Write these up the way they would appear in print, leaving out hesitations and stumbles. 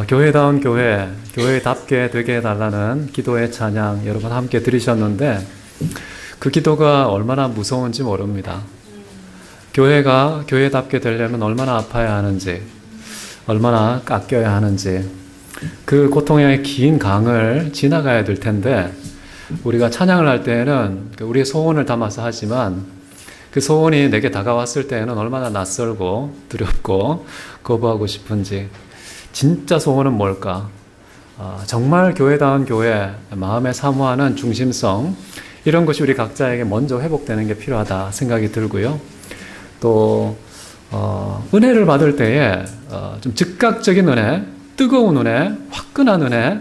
교회다운 교회, 교회답게 되게 해달라는 기도의 찬양 여러분 함께 들으셨는데 그 기도가 얼마나 무서운지 모릅니다. 교회가 교회답게 되려면 얼마나 아파야 하는지, 얼마나 깎여야 하는지 그 고통의 긴 강을 지나가야 될 텐데 우리가 찬양을 할 때에는 우리의 소원을 담아서 하지만 그 소원이 내게 다가왔을 때에는 얼마나 낯설고 두렵고 거부하고 싶은지 진짜 소원은 뭘까? 정말 교회다운 교회, 마음에 사모하는 중심성 이런 것이 우리 각자에게 먼저 회복되는 게 필요하다 생각이 들고요. 또 은혜를 받을 때에 좀 즉각적인 은혜, 뜨거운 은혜, 화끈한 은혜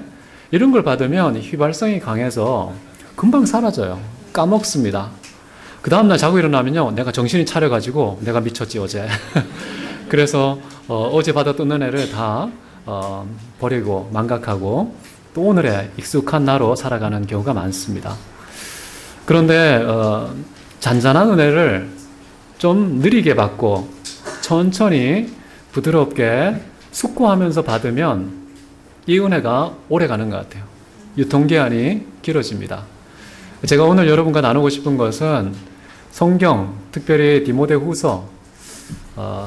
이런 걸 받으면 휘발성이 강해서 금방 사라져요. 까먹습니다. 그 다음날 자고 일어나면요, 내가 정신이 차려가지고 내가 미쳤지 어제. 그래서 어제 받았던 은혜를 다 버리고 망각하고 또 오늘의 익숙한 나로 살아가는 경우가 많습니다. 그런데 잔잔한 은혜를 좀 느리게 받고 천천히 부드럽게 숙고하면서 받으면 이 은혜가 오래 가는 것 같아요. 유통기한이 길어집니다. 제가 오늘 여러분과 나누고 싶은 것은 성경, 특별히 디모데후서,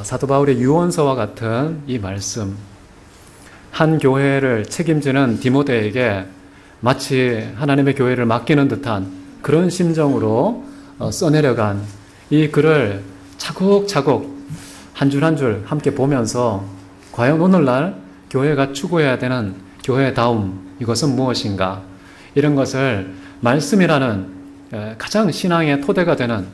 사도 바울의 유언서와 같은 이 말씀, 한 교회를 책임지는 디모데에게 마치 하나님의 교회를 맡기는 듯한 그런 심정으로 써내려간 이 글을 차곡차곡 한 줄 한 줄 함께 보면서 과연 오늘날 교회가 추구해야 되는 교회다움 이것은 무엇인가, 이런 것을 말씀이라는 가장 신앙의 토대가 되는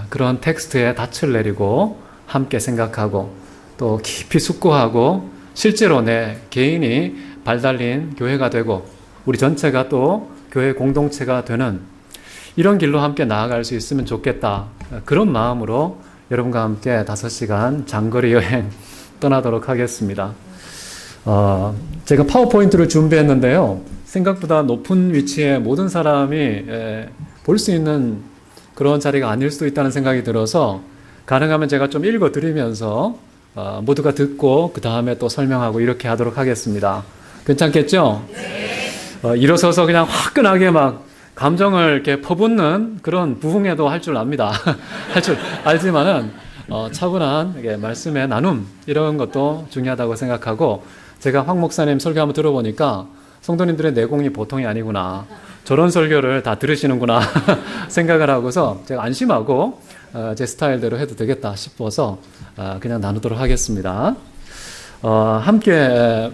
그런 텍스트에 닻을 내리고 함께 생각하고 또 깊이 숙고하고 실제로 내 개인이 발달린 교회가 되고 우리 전체가 또 교회 공동체가 되는 이런 길로 함께 나아갈 수 있으면 좋겠다. 그런 마음으로 여러분과 함께 5시간 장거리 여행 떠나도록 하겠습니다. 제가 파워포인트를 준비했는데요. 생각보다 높은 위치에 모든 사람이 볼 수 있는 그런 자리가 아닐 수도 있다는 생각이 들어서 가능하면 제가 좀 읽어드리면서 모두가 듣고 그 다음에 또 설명하고 이렇게 하도록 하겠습니다. 괜찮겠죠? 네. 일어서서 그냥 화끈하게 막 감정을 이렇게 퍼붓는 그런 부흥회도 할 줄 압니다. 할 줄 알지만은 차분한 말씀의 나눔 이런 것도 중요하다고 생각하고 제가 황 목사님 설교 한번 들어보니까 성도님들의 내공이 보통이 아니구나. 저런 설교를 다 들으시는구나 생각을 하고서 제가 안심하고 제 스타일대로 해도 되겠다 싶어서 그냥 나누도록 하겠습니다. 함께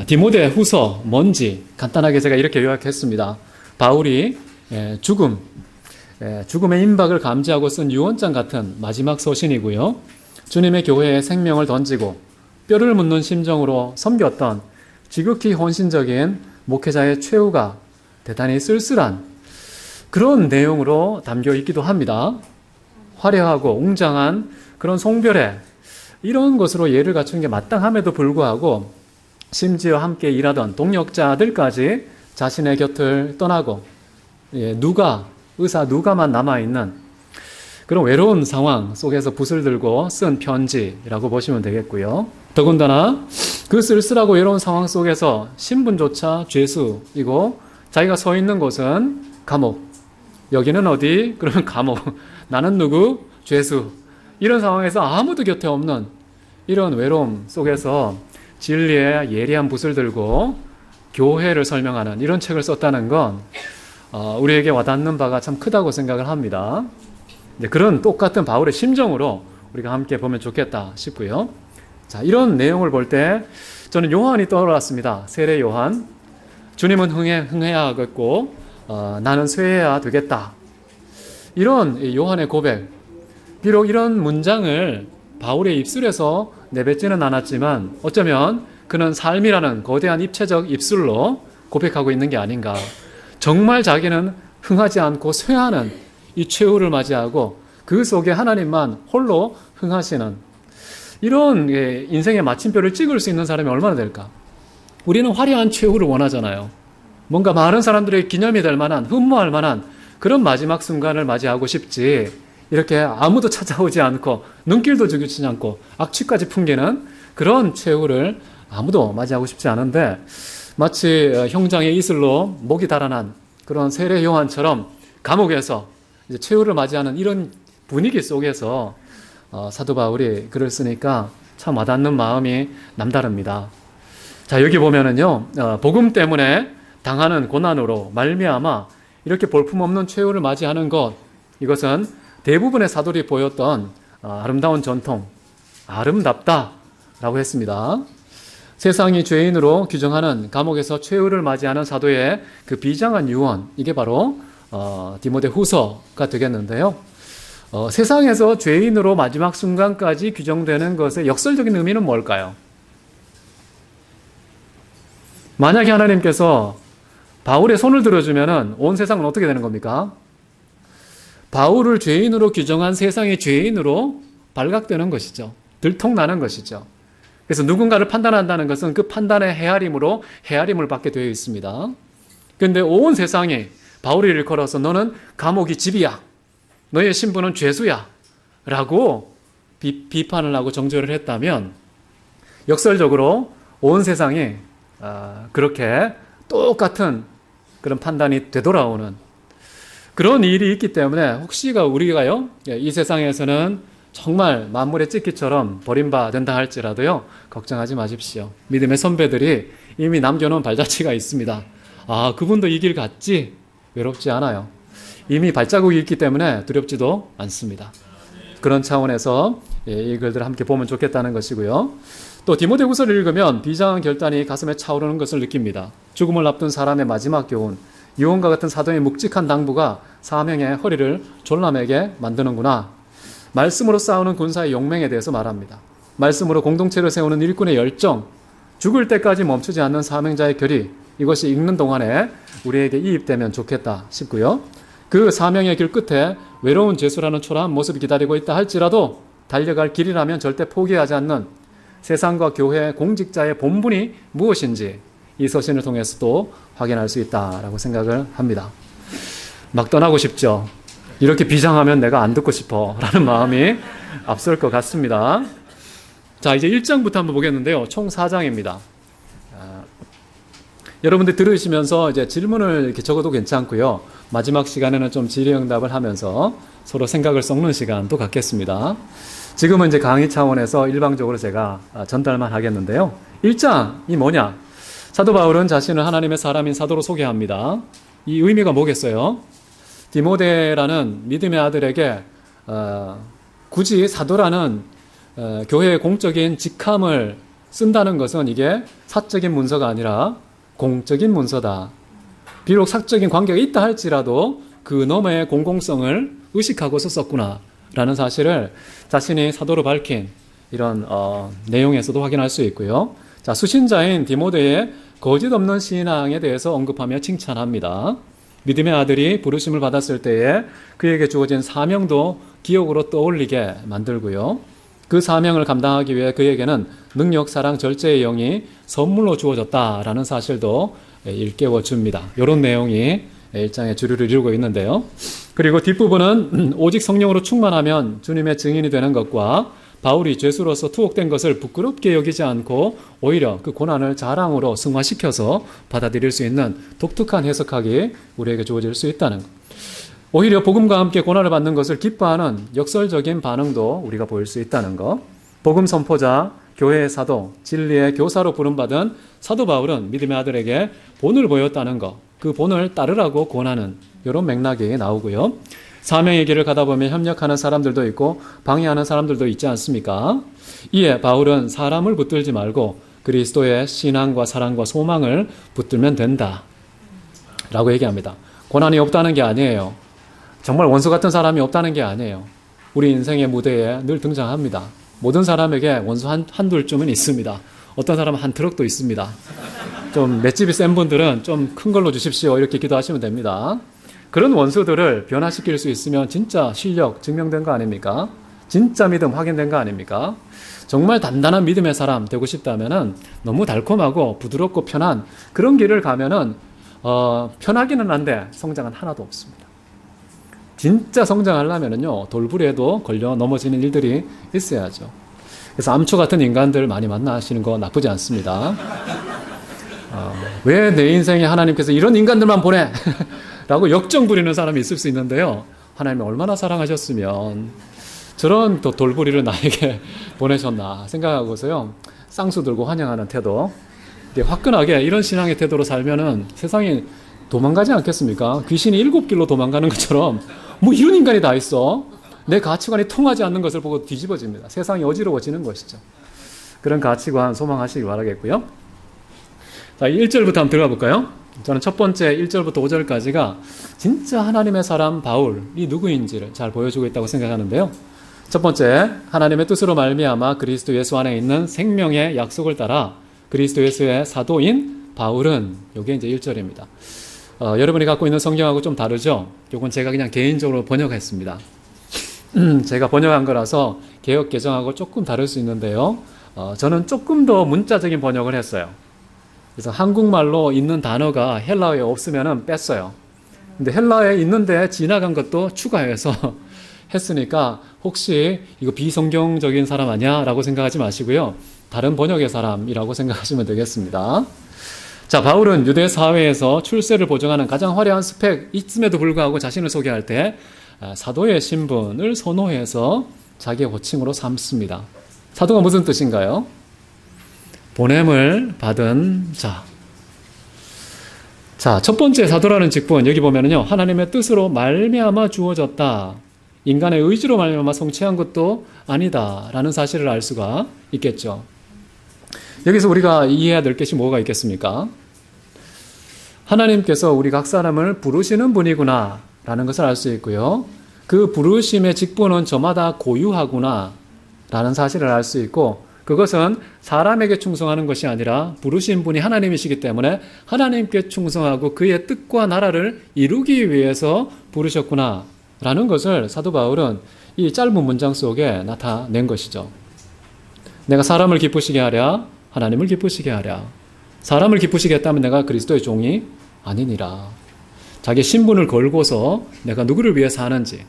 디모데 후서 뭔지 간단하게 제가 이렇게 요약했습니다. 바울이 죽음의 임박을 감지하고 쓴 유언장 같은 마지막 서신이고요. 주님의 교회에 생명을 던지고 뼈를 묻는 심정으로 섬겼던 지극히 헌신적인 목회자의 최후가 대단히 쓸쓸한 그런 내용으로 담겨 있기도 합니다. 화려하고 웅장한 그런 송별회 이런 것으로 예를 갖춘 게 마땅함에도 불구하고 심지어 함께 일하던 동역자들까지 자신의 곁을 떠나고 의사 누가만 남아있는 그런 외로운 상황 속에서 붓을 들고 쓴 편지라고 보시면 되겠고요. 더군다나 그 쓸쓸하고 외로운 상황 속에서 신분조차 죄수이고 자기가 서 있는 곳은 감옥. 여기는 어디? 그러면 감옥. 나는 누구? 죄수. 이런 상황에서 아무도 곁에 없는 이런 외로움 속에서 진리의 예리한 붓을 들고 교회를 설명하는 이런 책을 썼다는 건 우리에게 와닿는 바가 참 크다고 생각을 합니다. 그런 똑같은 바울의 심정으로 우리가 함께 보면 좋겠다 싶고요. 자, 이런 내용을 볼 때 저는 요한이 떠올랐습니다. 세례 요한. 주님은 흥해야 하겠고 나는 쇠해야 되겠다. 이런 요한의 고백. 비록 이런 문장을 바울의 입술에서 내뱉지는 않았지만 어쩌면 그는 삶이라는 거대한 입체적 입술로 고백하고 있는 게 아닌가. 정말 자기는 흥하지 않고 쇠하는 이 최후를 맞이하고 그 속에 하나님만 홀로 흥하시는 이런 인생의 마침표를 찍을 수 있는 사람이 얼마나 될까? 우리는 화려한 최후를 원하잖아요. 뭔가 많은 사람들의 기념이 될 만한, 흠모할 만한 그런 마지막 순간을 맞이하고 싶지, 이렇게 아무도 찾아오지 않고 눈길도 주지 않고 악취까지 풍기는 그런 최후를 아무도 맞이하고 싶지 않은데 마치 형장의 이슬로 목이 달아난 그런 세례 요한처럼 감옥에서 이제 최후를 맞이하는 이런 분위기 속에서 사도 바울이 글을 쓰니까 참 와닿는 마음이 남다릅니다. 자, 여기 보면은요, 복음 때문에 당하는 고난으로 말미암아 이렇게 볼품없는 최후를 맞이하는 것, 이것은 대부분의 사도들이 보였던 아름다운 전통, 아름답다라고 했습니다. 세상이 죄인으로 규정하는 감옥에서 최후를 맞이하는 사도의 그 비장한 유언, 이게 바로 디모데 후서가 되겠는데요. 세상에서 죄인으로 마지막 순간까지 규정되는 것의 역설적인 의미는 뭘까요? 만약에 하나님께서 바울의 손을 들어주면은 온 세상은 어떻게 되는 겁니까? 바울을 죄인으로 규정한 세상의 죄인으로 발각되는 것이죠. 들통나는 것이죠. 그래서 누군가를 판단한다는 것은 그 판단의 헤아림으로 헤아림을 받게 되어 있습니다. 그런데 온 세상이 바울을 일컬어서 너는 감옥이 집이야, 너의 신분은 죄수야 라고 비판을 하고 정죄를 했다면 역설적으로 온 세상이 그렇게 똑같은 그런 판단이 되돌아오는 그런 일이 있기 때문에 혹시가 우리가요, 이 세상에서는 정말 만물의 찢기처럼 버림받는다 할지라도요, 걱정하지 마십시오. 믿음의 선배들이 이미 남겨놓은 발자취가 있습니다. 아, 그분도 이 길 갔지? 외롭지 않아요. 이미 발자국이 있기 때문에 두렵지도 않습니다. 그런 차원에서 이 글들을 함께 보면 좋겠다는 것이고요. 또 디모데 후서를 읽으면 비장한 결단이 가슴에 차오르는 것을 느낍니다. 죽음을 앞둔 사람의 마지막 교훈, 유언과 같은 사도의 묵직한 당부가 사명의 허리를 졸라매게 만드는구나. 말씀으로 싸우는 군사의 용맹에 대해서 말합니다. 말씀으로 공동체를 세우는 일꾼의 열정, 죽을 때까지 멈추지 않는 사명자의 결의, 이것이 읽는 동안에 우리에게 이입되면 좋겠다 싶고요. 그 사명의 길 끝에 외로운 죄수라는 초라한 모습이 기다리고 있다 할지라도 달려갈 길이라면 절대 포기하지 않는 세상과 교회 공직자의 본분이 무엇인지 이 서신을 통해서도 확인할 수 있다라고 생각을 합니다. 막 떠나고 싶죠. 이렇게 비장하면 내가 안 듣고 싶어 라는 마음이 앞설 것 같습니다. 자, 이제 1장부터 한번 보겠는데요. 총 4장입니다. 여러분들 들으시면서 이제 질문을 이렇게 적어도 괜찮고요. 마지막 시간에는 좀 질의응답을 하면서 서로 생각을 섞는 시간도 갖겠습니다. 지금은 이제 강의 차원에서 일방적으로 제가 전달만 하겠는데요. 1장이 뭐냐? 사도 바울은 자신을 하나님의 사람인 사도로 소개합니다. 이 의미가 뭐겠어요? 디모데라는 믿음의 아들에게 굳이 사도라는 교회의 공적인 직함을 쓴다는 것은 이게 사적인 문서가 아니라 공적인 문서다. 비록 사적인 관계가 있다 할지라도 그 너머의 공공성을 의식하고서 썼구나 라는 사실을 자신이 사도로 밝힌 이런 내용에서도 확인할 수 있고요. 자, 수신자인 디모데의 거짓 없는 신앙에 대해서 언급하며 칭찬합니다. 믿음의 아들이 부르심을 받았을 때에 그에게 주어진 사명도 기억으로 떠올리게 만들고요. 그 사명을 감당하기 위해 그에게는 능력, 사랑, 절제의 영이 선물로 주어졌다라는 사실도 일깨워 줍니다. 이런 내용이 1장의 주류를 이루고 있는데요. 그리고 뒷부분은 오직 성령으로 충만하면 주님의 증인이 되는 것과 바울이 죄수로서 투옥된 것을 부끄럽게 여기지 않고 오히려 그 고난을 자랑으로 승화시켜서 받아들일 수 있는 독특한 해석학이 우리에게 주어질 수 있다는 것. 오히려 복음과 함께 고난을 받는 것을 기뻐하는 역설적인 반응도 우리가 보일 수 있다는 것. 복음 선포자, 교회의 사도, 진리의 교사로 부름받은 사도 바울은 믿음의 아들에게 본을 보였다는 것. 그 본을 따르라고 권하는 이런 맥락이 나오고요. 사명의 길을 가다 보면 협력하는 사람들도 있고 방해하는 사람들도 있지 않습니까? 이에 바울은 사람을 붙들지 말고 그리스도의 신앙과 사랑과 소망을 붙들면 된다 라고 얘기합니다. 고난이 없다는 게 아니에요. 정말 원수 같은 사람이 없다는 게 아니에요. 우리 인생의 무대에 늘 등장합니다. 모든 사람에게 원수 한둘쯤은 있습니다. 어떤 사람은 한 트럭도 있습니다. 좀 맷집이 센 분들은 좀 큰 걸로 주십시오 이렇게 기도하시면 됩니다. 그런 원수들을 변화시킬 수 있으면 진짜 실력 증명된 거 아닙니까? 진짜 믿음 확인된 거 아닙니까? 정말 단단한 믿음의 사람 되고 싶다면은 너무 달콤하고 부드럽고 편한 그런 길을 가면은 편하기는 한데 성장은 하나도 없습니다. 진짜 성장하려면은요 돌부리에도 걸려 넘어지는 일들이 있어야죠. 그래서 암초 같은 인간들 많이 만나시는 거 나쁘지 않습니다. 왜 내 인생에 하나님께서 이런 인간들만 보내? 라고 역정 부리는 사람이 있을 수 있는데요. 하나님이 얼마나 사랑하셨으면 저런 또 돌부리를 나에게 보내셨나 생각하고서요. 쌍수 들고 환영하는 태도. 화끈하게 이런 신앙의 태도로 살면은 세상이 도망가지 않겠습니까? 귀신이 7길로 도망가는 것처럼 뭐 이런 인간이 다 있어. 내 가치관이 통하지 않는 것을 보고 뒤집어집니다. 세상이 어지러워지는 것이죠. 그런 가치관 소망하시기 바라겠고요. 자, 1절부터 한번 들어가 볼까요? 저는 첫 번째 1절부터 5절까지가 진짜 하나님의 사람 바울이 누구인지를 잘 보여주고 있다고 생각하는데요. 첫 번째, 하나님의 뜻으로 말미암아 그리스도 예수 안에 있는 생명의 약속을 따라 그리스도 예수의 사도인 바울은, 이게 이제 1절입니다. 여러분이 갖고 있는 성경하고 좀 다르죠? 이건 제가 그냥 개인적으로 번역했습니다. 제가 번역한 거라서 개역 개정하고 조금 다를 수 있는데요. 저는 조금 더 문자적인 번역을 했어요. 그래서 한국말로 있는 단어가 헬라어에 없으면 뺐어요. 근데 헬라어에 있는데 지나간 것도 추가해서 했으니까 혹시 이거 비성경적인 사람 아니야? 라고 생각하지 마시고요. 다른 번역의 사람이라고 생각하시면 되겠습니다. 자, 바울은 유대 사회에서 출세를 보증하는 가장 화려한 스펙 있음에도 불구하고 자신을 소개할 때 사도의 신분을 선호해서 자기의 호칭으로 삼습니다. 사도가 무슨 뜻인가요? 보냄을 받은 자. 자, 첫 번째 사도라는 직분, 여기 보면은요, 하나님의 뜻으로 말미암아 주어졌다. 인간의 의지로 말미암아 성취한 것도 아니다라는 사실을 알 수가 있겠죠. 여기서 우리가 이해해야 될 것이 뭐가 있겠습니까? 하나님께서 우리 각 사람을 부르시는 분이구나 라는 것을 알 수 있고요. 그 부르심의 직분은 저마다 고유하구나 라는 사실을 알 수 있고, 그것은 사람에게 충성하는 것이 아니라 부르신 분이 하나님이시기 때문에 하나님께 충성하고 그의 뜻과 나라를 이루기 위해서 부르셨구나 라는 것을 사도 바울은 이 짧은 문장 속에 나타낸 것이죠. 내가 사람을 기쁘시게 하랴, 하나님을 기쁘시게 하랴. 사람을 기쁘시게 했다면 내가 그리스도의 종이 아니니라. 자기 신분을 걸고서 내가 누구를 위해 사는지,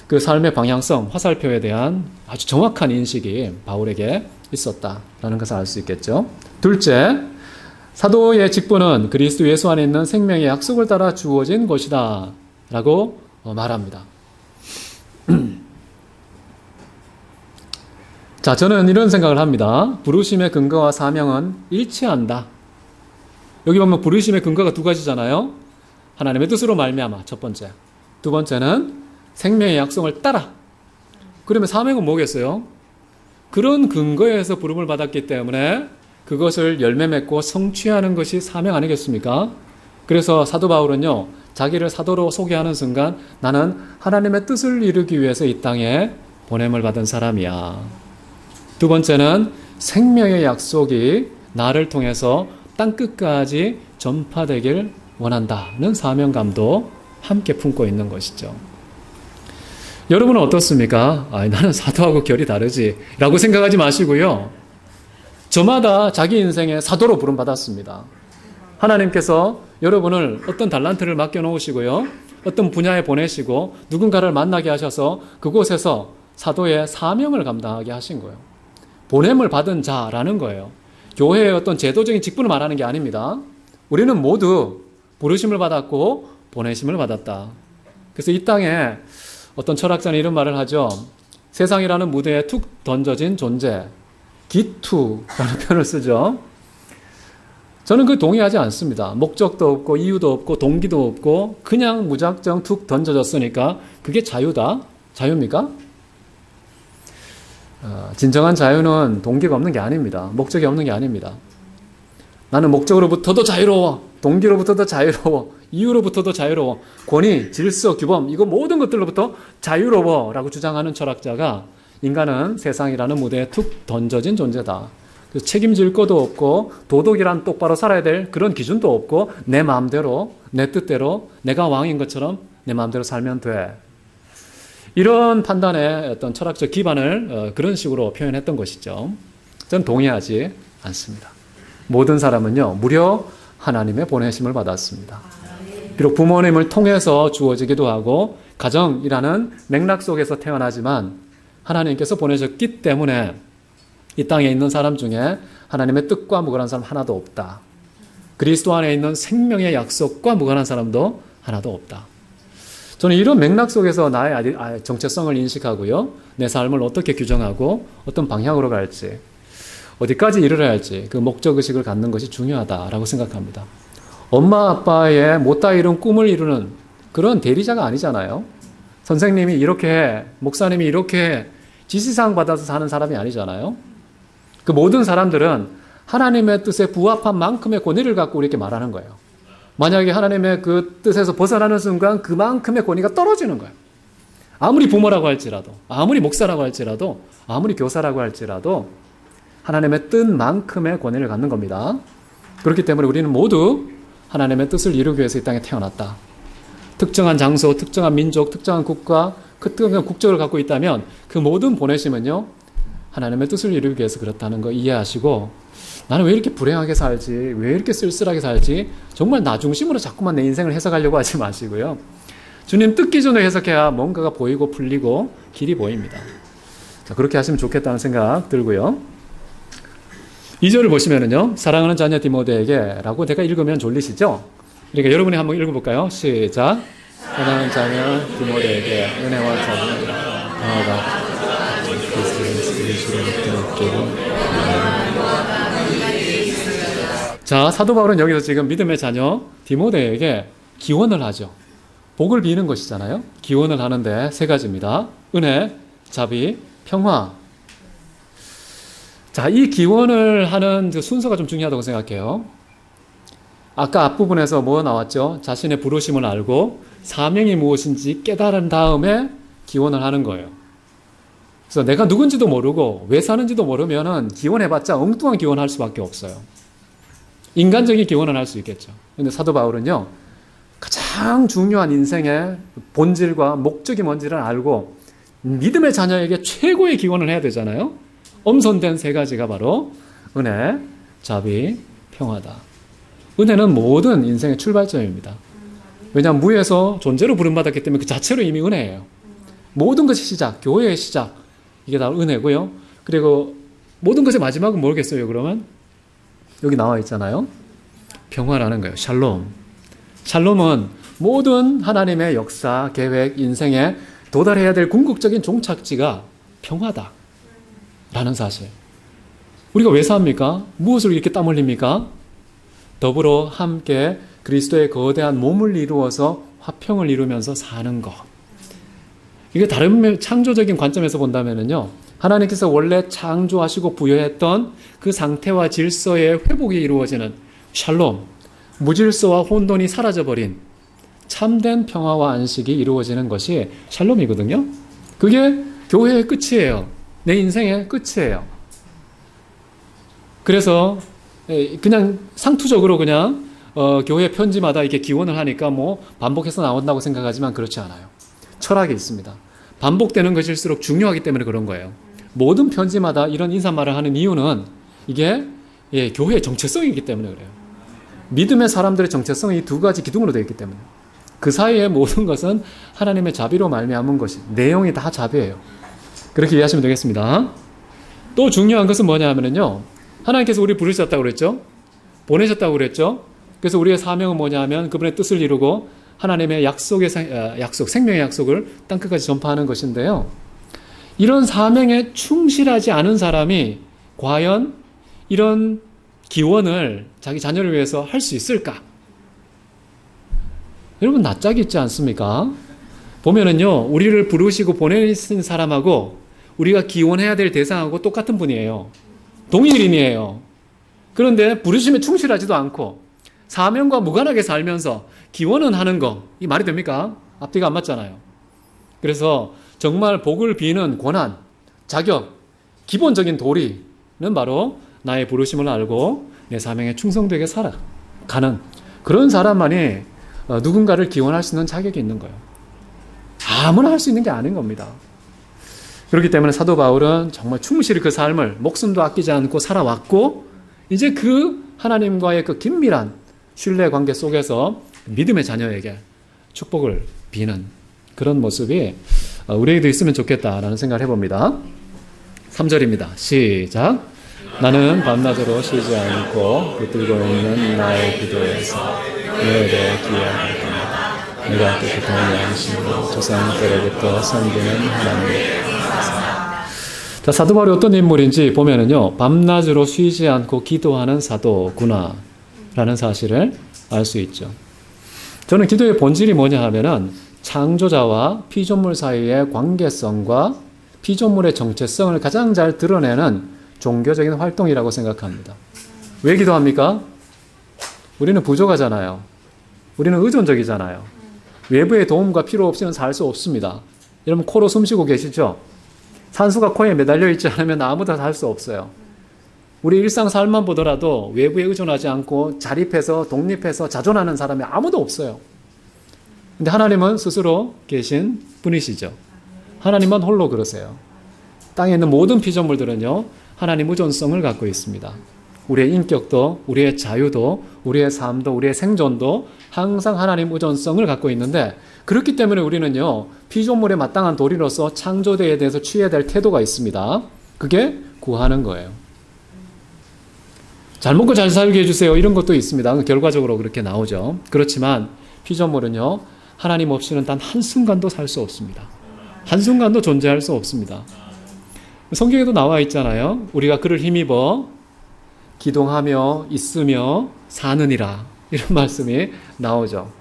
그 삶의 방향성, 화살표에 대한 아주 정확한 인식이 바울에게 있었다라는 것을 알 수 있겠죠. 둘째, 사도의 직분은 그리스도 예수 안에 있는 생명의 약속을 따라 주어진 것이다 라고 말합니다. 자, 저는 이런 생각을 합니다. 부르심의 근거와 사명은 일치한다. 여기 보면 부르심의 근거가 두 가지잖아요. 하나님의 뜻으로 말미암아, 첫 번째. 두 번째는 생명의 약속을 따라. 그러면 사명은 뭐겠어요? 그런 근거에서 부름을 받았기 때문에 그것을 열매 맺고 성취하는 것이 사명 아니겠습니까? 그래서 사도 바울은요, 자기를 사도로 소개하는 순간 나는 하나님의 뜻을 이루기 위해서 이 땅에 보냄을 받은 사람이야. 두 번째는 생명의 약속이 나를 통해서 땅끝까지 전파되길 원한다는 사명감도 함께 품고 있는 것이죠. 여러분은 어떻습니까? 나는 사도하고 결이 다르지 라고 생각하지 마시고요. 저마다 자기 인생에 사도로 부름받았습니다. 하나님께서 여러분을 어떤 달란트를 맡겨놓으시고요. 어떤 분야에 보내시고 누군가를 만나게 하셔서 그곳에서 사도의 사명을 감당하게 하신 거예요. 보냄을 받은 자라는 거예요. 교회의 어떤 제도적인 직분을 말하는 게 아닙니다. 우리는 모두 부르심을 받았고 보내심을 받았다. 그래서 이 땅에 어떤 철학자는 이런 말을 하죠. 세상이라는 무대에 툭 던져진 존재, 기투라는 표현을 쓰죠. 저는 그 동의하지 않습니다. 목적도 없고 이유도 없고 동기도 없고 그냥 무작정 툭 던져졌으니까 그게 자유다? 자유입니까? 진정한 자유는 동기가 없는 게 아닙니다. 목적이 없는 게 아닙니다. 나는 목적으로부터도 자유로워. 동기로부터도 자유로워. 이유로부터도 자유로워. 권위, 질서, 규범 이거 모든 것들로부터 자유로워 라고 주장하는 철학자가 인간은 세상이라는 무대에 툭 던져진 존재다. 그래서 책임질 것도 없고 도덕이란 똑바로 살아야 될 그런 기준도 없고 내 마음대로 내 뜻대로 내가 왕인 것처럼 내 마음대로 살면 돼. 이런 판단의 어떤 철학적 기반을 그런 식으로 표현했던 것이죠. 저는 동의하지 않습니다. 모든 사람은요, 무려 하나님의 보내심을 받았습니다. 비록 부모님을 통해서 주어지기도 하고 가정이라는 맥락 속에서 태어나지만 하나님께서 보내셨기 때문에 이 땅에 있는 사람 중에 하나님의 뜻과 무관한 사람 하나도 없다. 그리스도 안에 있는 생명의 약속과 무관한 사람도 하나도 없다. 저는 이런 맥락 속에서 나의 정체성을 인식하고요. 내 삶을 어떻게 규정하고 어떤 방향으로 갈지, 어디까지 이르러야 할지 그 목적의식을 갖는 것이 중요하다라고 생각합니다. 엄마 아빠의 못다 이룬 꿈을 이루는 그런 대리자가 아니잖아요. 선생님이 이렇게 해, 목사님이 이렇게 해, 지시사항 받아서 사는 사람이 아니잖아요. 그 모든 사람들은 하나님의 뜻에 부합한 만큼의 권위를 갖고 이렇게 말하는 거예요. 만약에 하나님의 그 뜻에서 벗어나는 순간 그만큼의 권위가 떨어지는 거예요. 아무리 부모라고 할지라도, 아무리 목사라고 할지라도, 아무리 교사라고 할지라도 하나님의 뜻만큼의 권위를 갖는 겁니다. 그렇기 때문에 우리는 모두 하나님의 뜻을 이루기 위해서 이 땅에 태어났다. 특정한 장소, 특정한 민족, 특정한 국가, 특정한 국적을 갖고 있다면 그 모든 보내심은요, 하나님의 뜻을 이루기 위해서 그렇다는 거 이해하시고, 나는 왜 이렇게 불행하게 살지, 왜 이렇게 쓸쓸하게 살지, 정말 나 중심으로 자꾸만 내 인생을 해석하려고 하지 마시고요. 주님 뜻 기준으로 해석해야 뭔가가 보이고 풀리고 길이 보입니다. 자, 그렇게 하시면 좋겠다는 생각 들고요. 2절을 보시면은요, 사랑하는 자녀 디모데에게 라고 내가 읽으면 졸리시죠? 그러니까 여러분이 한번 읽어볼까요? 시작. 사랑하는 자녀 디모데에게 은혜와 자비가 자, 사도 바울은 여기서 지금 믿음의 자녀 디모데에게 기원을 하죠. 복을 비는 것이잖아요. 기원을 하는데 세 가지입니다. 은혜, 자비, 평화. 자, 이 기원을 하는 그 순서가 좀 중요하다고 생각해요. 아까 앞부분에서 뭐 나왔죠? 자신의 부르심을 알고 사명이 무엇인지 깨달은 다음에 기원을 하는 거예요. 그래서 내가 누군지도 모르고 왜 사는지도 모르면은 기원해봤자 엉뚱한 기원할 수밖에 없어요. 인간적인 기원은 할 수 있겠죠. 근데 사도 바울은요, 가장 중요한 인생의 본질과 목적이 뭔지를 알고 믿음의 자녀에게 최고의 기원을 해야 되잖아요. 엄선된 세 가지가 바로 은혜, 자비, 평화다. 은혜는 모든 인생의 출발점입니다. 왜냐하면 무에서 존재로 부름받았기 때문에 그 자체로 이미 은혜예요. 모든 것이 시작, 교회의 시작, 이게 다 은혜고요. 그리고 모든 것의 마지막은 뭐겠어요, 그러면? 여기 나와 있잖아요. 평화라는 거예요. 샬롬. 샬롬은 모든 하나님의 역사, 계획, 인생에 도달해야 될 궁극적인 종착지가 평화다 라는 사실. 우리가 왜 삽니까? 무엇으로 이렇게 땀 흘립니까? 더불어 함께 그리스도의 거대한 몸을 이루어서 화평을 이루면서 사는 것. 이게 다른 창조적인 관점에서 본다면요, 하나님께서 원래 창조하시고 부여했던 그 상태와 질서의 회복이 이루어지는 샬롬, 무질서와 혼돈이 사라져버린 참된 평화와 안식이 이루어지는 것이 샬롬이거든요. 그게 교회의 끝이에요. 내 인생의 끝이에요. 그래서 그냥 상투적으로 그냥 교회 편지마다 이렇게 기원을 하니까 뭐 반복해서 나온다고 생각하지만 그렇지 않아요. 철학이 있습니다. 반복되는 것일수록 중요하기 때문에 그런 거예요. 모든 편지마다 이런 인사말을 하는 이유는 이게 교회의 정체성이기 때문에 그래요. 믿음의 사람들의 정체성이 이 두 가지 기둥으로 되어 있기 때문에. 그 사이에 모든 것은 하나님의 자비로 말미암은 것이, 내용이 다 자비예요. 그렇게 이해하시면 되겠습니다. 또 중요한 것은 뭐냐 하면요, 하나님께서 우리 부르셨다고 그랬죠? 보내셨다고 그랬죠? 그래서 우리의 사명은 뭐냐 하면 그분의 뜻을 이루고 하나님의 약속, 생명의 약속을 땅끝까지 전파하는 것인데요. 이런 사명에 충실하지 않은 사람이 과연 이런 기원을 자기 자녀를 위해서 할 수 있을까? 여러분, 낯짝이 있지 않습니까? 보면은요, 우리를 부르시고 보내신 사람하고 우리가 기원해야 될 대상하고 똑같은 분이에요. 동일인이에요. 그런데 부르심에 충실하지도 않고 사명과 무관하게 살면서 기원은 하는 거, 이 말이 됩니까? 앞뒤가 안 맞잖아요. 그래서 정말 복을 비는 권한, 자격, 기본적인 도리는 바로 나의 부르심을 알고 내 사명에 충성되게 살아가는 그런 사람만이 누군가를 기원할 수 있는 자격이 있는 거예요. 아무나 할 수 있는 게 아닌 겁니다. 그렇기 때문에 사도 바울은 정말 충실히 그 삶을 목숨도 아끼지 않고 살아왔고, 이제 그 하나님과의 그 긴밀한 신뢰 관계 속에서 믿음의 자녀에게 축복을 비는 그런 모습이 우리에게도 있으면 좋겠다라는 생각을 해봅니다. 3절입니다. 시작. 나는 밤낮으로 쉬지 않고 붙들고 있는 나의 기도에서 너에게 기여할 겁니다. 내가 깨끗한 양심으로 조상 때로부터 섬기는 하나님께. 자, 사도 바울이 어떤 인물인지 보면은요, 밤낮으로 쉬지 않고 기도하는 사도구나 라는 사실을 알 수 있죠. 저는 기도의 본질이 뭐냐 하면은 창조자와 피조물 사이의 관계성과 피조물의 정체성을 가장 잘 드러내는 종교적인 활동이라고 생각합니다. 왜 기도합니까? 우리는 부족하잖아요. 우리는 의존적이잖아요. 외부의 도움과 필요 없이는 살 수 없습니다. 여러분 코로 숨 쉬고 계시죠? 산소가 코에 매달려 있지 않으면 아무도 살 수 없어요. 우리 일상 삶만 보더라도 외부에 의존하지 않고 자립해서 독립해서 자존하는 사람이 아무도 없어요. 근데 하나님은 스스로 계신 분이시죠. 하나님만 홀로 그러세요. 땅에 있는 모든 피조물들은요, 하나님 의존성을 갖고 있습니다. 우리의 인격도, 우리의 자유도, 우리의 삶도, 우리의 생존도 항상 하나님 의존성을 갖고 있는데, 그렇기 때문에 우리는요, 피조물에 마땅한 도리로서 창조대에 대해서 취해야 될 태도가 있습니다. 그게 구하는 거예요. 잘 먹고 잘 살게 해주세요. 이런 것도 있습니다. 결과적으로 그렇게 나오죠. 그렇지만 피조물은요, 하나님 없이는 단 한순간도 살 수 없습니다. 한순간도 존재할 수 없습니다. 성경에도 나와 있잖아요. 우리가 그를 힘입어 기동하며 있으며 사느니라. 이런 말씀이 나오죠.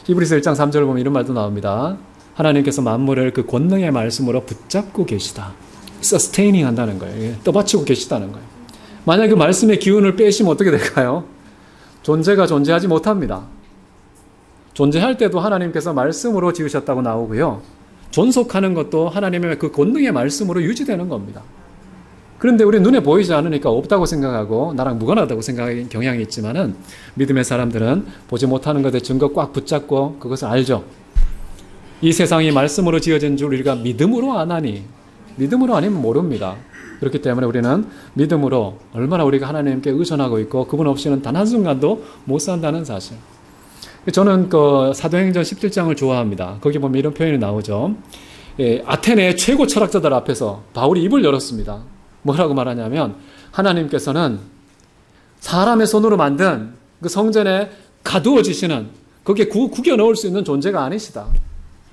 히브리서 1장 3절을 보면 이런 말도 나옵니다. 하나님께서 만물을 그 권능의 말씀으로 붙잡고 계시다. 서스테이닝 한다는 거예요. 떠받치고 계시다는 거예요. 만약 그 말씀의 기운을 빼시면 어떻게 될까요? 존재가 존재하지 못합니다. 존재할 때도 하나님께서 말씀으로 지으셨다고 나오고요. 존속하는 것도 하나님의 그 권능의 말씀으로 유지되는 겁니다. 그런데 우리 눈에 보이지 않으니까 없다고 생각하고 나랑 무관하다고 생각하는 경향이 있지만은 믿음의 사람들은 보지 못하는 것에 증거 꽉 붙잡고 그것을 알죠. 이 세상이 말씀으로 지어진 줄 우리가 믿음으로 아나니, 믿음으로 아니면 모릅니다. 그렇기 때문에 우리는 믿음으로 얼마나 우리가 하나님께 의존하고 있고 그분 없이는 단 한순간도 못 산다는 사실. 저는 그 사도행전 17장을 좋아합니다. 거기 보면 이런 표현이 나오죠. 아테네의 최고 철학자들 앞에서 바울이 입을 열었습니다. 뭐라고 말하냐면 하나님께서는 사람의 손으로 만든 그 성전에 가두어지시는 거기에 구겨 넣을 수 있는 존재가 아니시다.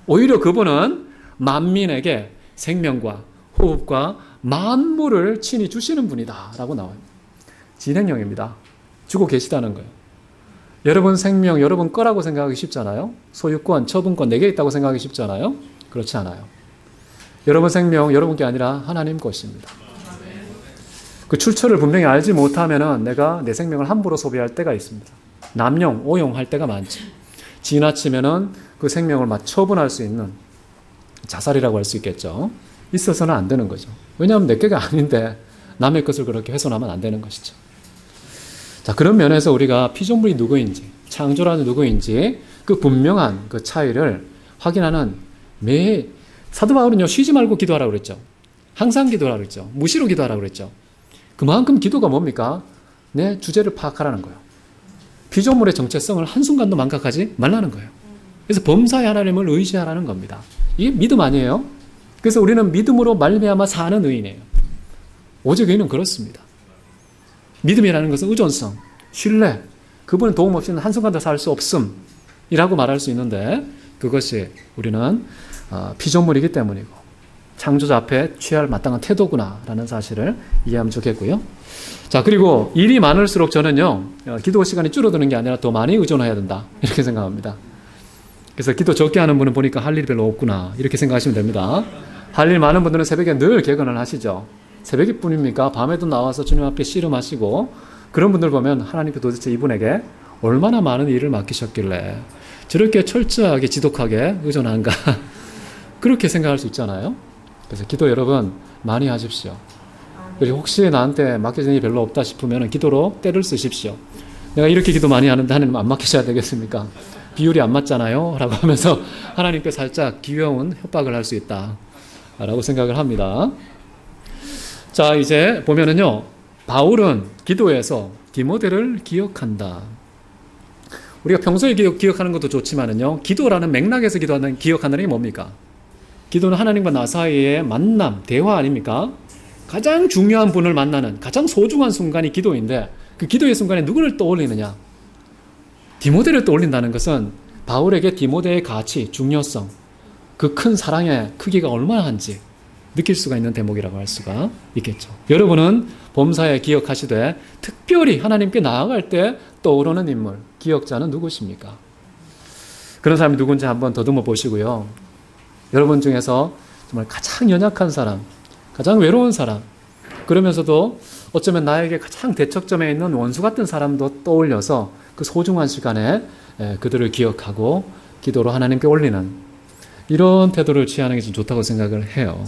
오히려 그분은 만민에게 생명과 호흡과 만물을 친히 주시는 분이다 라고 나와요. 진행형입니다. 주고 계시다는 거예요. 여러분 생명, 여러분 거라고 생각하기 쉽잖아요. 소유권, 처분권 4개 있다고 생각하기 쉽잖아요. 그렇지 않아요. 여러분 생명, 여러분께 아니라 하나님 것입니다. 그 출처를 분명히 알지 못하면은 내가 내 생명을 함부로 소비할 때가 있습니다. 남용, 오용할 때가 많죠. 지나치면은 그 생명을 막 처분할 수 있는 자살이라고 할 수 있겠죠. 있어서는 안 되는 거죠. 왜냐하면 내 게가 아닌데 남의 것을 그렇게 훼손하면 안 되는 것이죠. 자, 그런 면에서 우리가 피조물이 누구인지, 창조라는 누구인지 그 분명한 그 차이를 확인하는 사도 바울은요, 쉬지 말고 기도하라고 그랬죠. 항상 기도하라고 그랬죠. 무시로 하라고 그랬죠. 그만큼 기도가 뭡니까? 내 주제를 파악하라는 거예요. 피조물의 정체성을 한순간도 망각하지 말라는 거예요. 그래서 범사의 하나님을 의지하라는 겁니다. 이게 믿음 아니에요? 그래서 우리는 믿음으로 말미암아 사는 의인이에요. 오직 의인은 그렇습니다. 믿음이라는 것은 의존성, 신뢰, 그분의 도움 없이는 한순간도 살 수 없음이라고 말할 수 있는데 그것이 우리는 피조물이기 때문이고 창조자 앞에 취할 마땅한 태도구나라는 사실을 이해하면 좋겠고요. 자, 그리고 일이 많을수록 저는요, 기도 시간이 줄어드는 게 아니라 더 많이 의존해야 된다 이렇게 생각합니다. 그래서 기도 적게 하는 분은 보니까 할 일이 별로 없구나 이렇게 생각하시면 됩니다. 할 일 많은 분들은 새벽에 늘 개근을 하시죠. 새벽일 뿐입니까? 밤에도 나와서 주님 앞에 씨름하시고 그런 분들 보면 하나님께 도대체 이분에게 얼마나 많은 일을 맡기셨길래 저렇게 철저하게 지독하게 의존한가 그렇게 생각할 수 있잖아요. 그래서 기도 여러분 많이 하십시오. 그리고 혹시 나한테 맡겨진 일이 별로 없다 싶으면 기도로 때를 쓰십시오. 내가 이렇게 기도 많이 하는데 하나님 안 맡기셔야 되겠습니까? 비율이 안 맞잖아요 라고 하면서 하나님께 살짝 귀여운 협박을 할 수 있다 라고 생각을 합니다. 자, 이제 보면은요, 바울은 기도에서 디모데를 기억한다. 우리가 평소에 기억하는 것도 좋지만은요, 기도라는 맥락에서 기도한다는, 기억한다는 게 뭡니까? 기도는 하나님과 나 사이의 만남, 대화 아닙니까? 가장 중요한 분을 만나는 가장 소중한 순간이 기도인데 그 기도의 순간에 누구를 떠올리느냐? 디모데를 떠올린다는 것은 바울에게 디모데의 가치, 중요성, 그 큰 사랑의 크기가 얼마나 한지 느낄 수가 있는 대목이라고 할 수가 있겠죠. 여러분은 범사에 기억하시되 특별히 하나님께 나아갈 때 떠오르는 인물, 기억자는 누구십니까? 그런 사람이 누군지 한번 더듬어 보시고요. 여러분 중에서 정말 가장 연약한 사람, 가장 외로운 사람, 그러면서도 어쩌면 나에게 가장 대척점에 있는 원수 같은 사람도 떠올려서 그 소중한 시간에 그들을 기억하고 기도로 하나님께 올리는 이런 태도를 취하는 게 좀 좋다고 생각을 해요.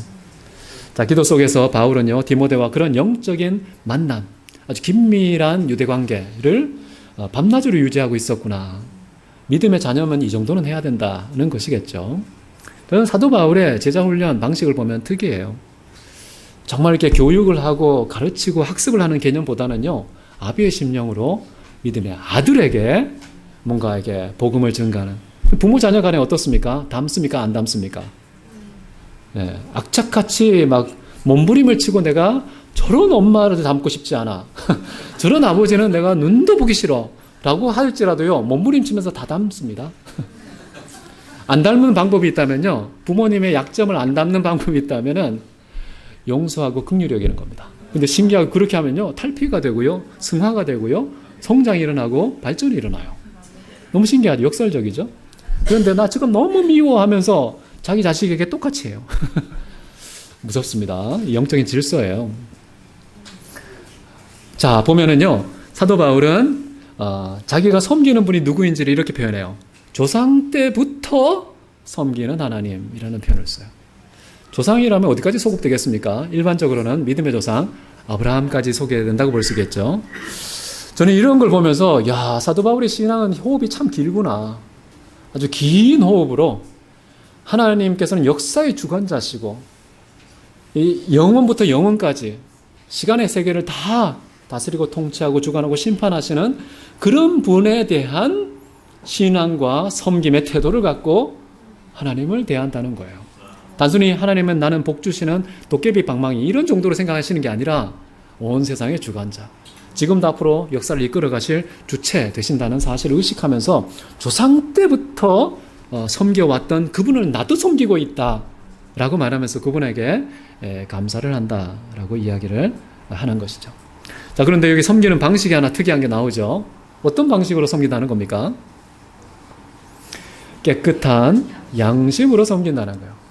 자, 기도 속에서 바울은요, 디모데와 그런 영적인 만남, 아주 긴밀한 유대관계를 밤낮으로 유지하고 있었구나. 믿음의 자녀면 이 정도는 해야 된다는 것이겠죠. 저는 사도 바울의 제자훈련 방식을 보면 특이해요. 정말 이렇게 교육을 하고 가르치고 학습을 하는 개념보다는요, 아비의 심령으로 믿음의 아들에게 뭔가 이게 복음을 증가하는. 부모 자녀 간에 어떻습니까? 닮습니까? 안 닮습니까? 네, 악착같이 막 몸부림을 치고 내가 저런 엄마를 닮고 싶지 않아. 저런 아버지는 내가 눈도 보기 싫어. 라고 할지라도요, 몸부림치면서 다 닮습니다. 안 닮는 방법이 있다면요, 부모님의 약점을 안 닮는 방법이 있다면은 용서하고 긍휼히 여기는 겁니다. 근데 신기하게 그렇게 하면요, 탈피가 되고요, 승화가 되고요, 성장이 일어나고 발전이 일어나요. 너무 신기하죠? 역설적이죠? 그런데 나 지금 너무 미워하면서 자기 자식에게 똑같이 해요. 무섭습니다. 영적인 질서예요. 자, 보면은요, 사도 바울은 자기가 섬기는 분이 누구인지를 이렇게 표현해요. 조상 때부터 섬기는 하나님이라는 표현을 써요. 조상이라면 어디까지 소급되겠습니까? 일반적으로는 믿음의 조상 아브라함까지 소개된다고 볼 수 있겠죠. 저는 이런 걸 보면서 야, 사도 바울의 신앙은 호흡이 참 길구나. 아주 긴 호흡으로 하나님께서는 역사의 주관자시고 이 영원부터 영원까지 시간의 세계를 다 다스리고 통치하고 주관하고 심판하시는 그런 분에 대한 신앙과 섬김의 태도를 갖고 하나님을 대한다는 거예요. 단순히 하나님은 나는 복 주시는 도깨비 방망이 이런 정도로 생각하시는 게 아니라 온 세상의 주관자, 지금도 앞으로 역사를 이끌어 가실 주체 되신다는 사실을 의식하면서 조상 때부터 섬겨왔던 그분을 나도 섬기고 있다라고 말하면서 그분에게 감사를 한다라고 이야기를 하는 것이죠. 자, 그런데 여기 섬기는 방식이 하나 특이한 게 나오죠. 어떤 방식으로 섬긴다는 겁니까? 깨끗한 양심으로 섬긴다는 거예요.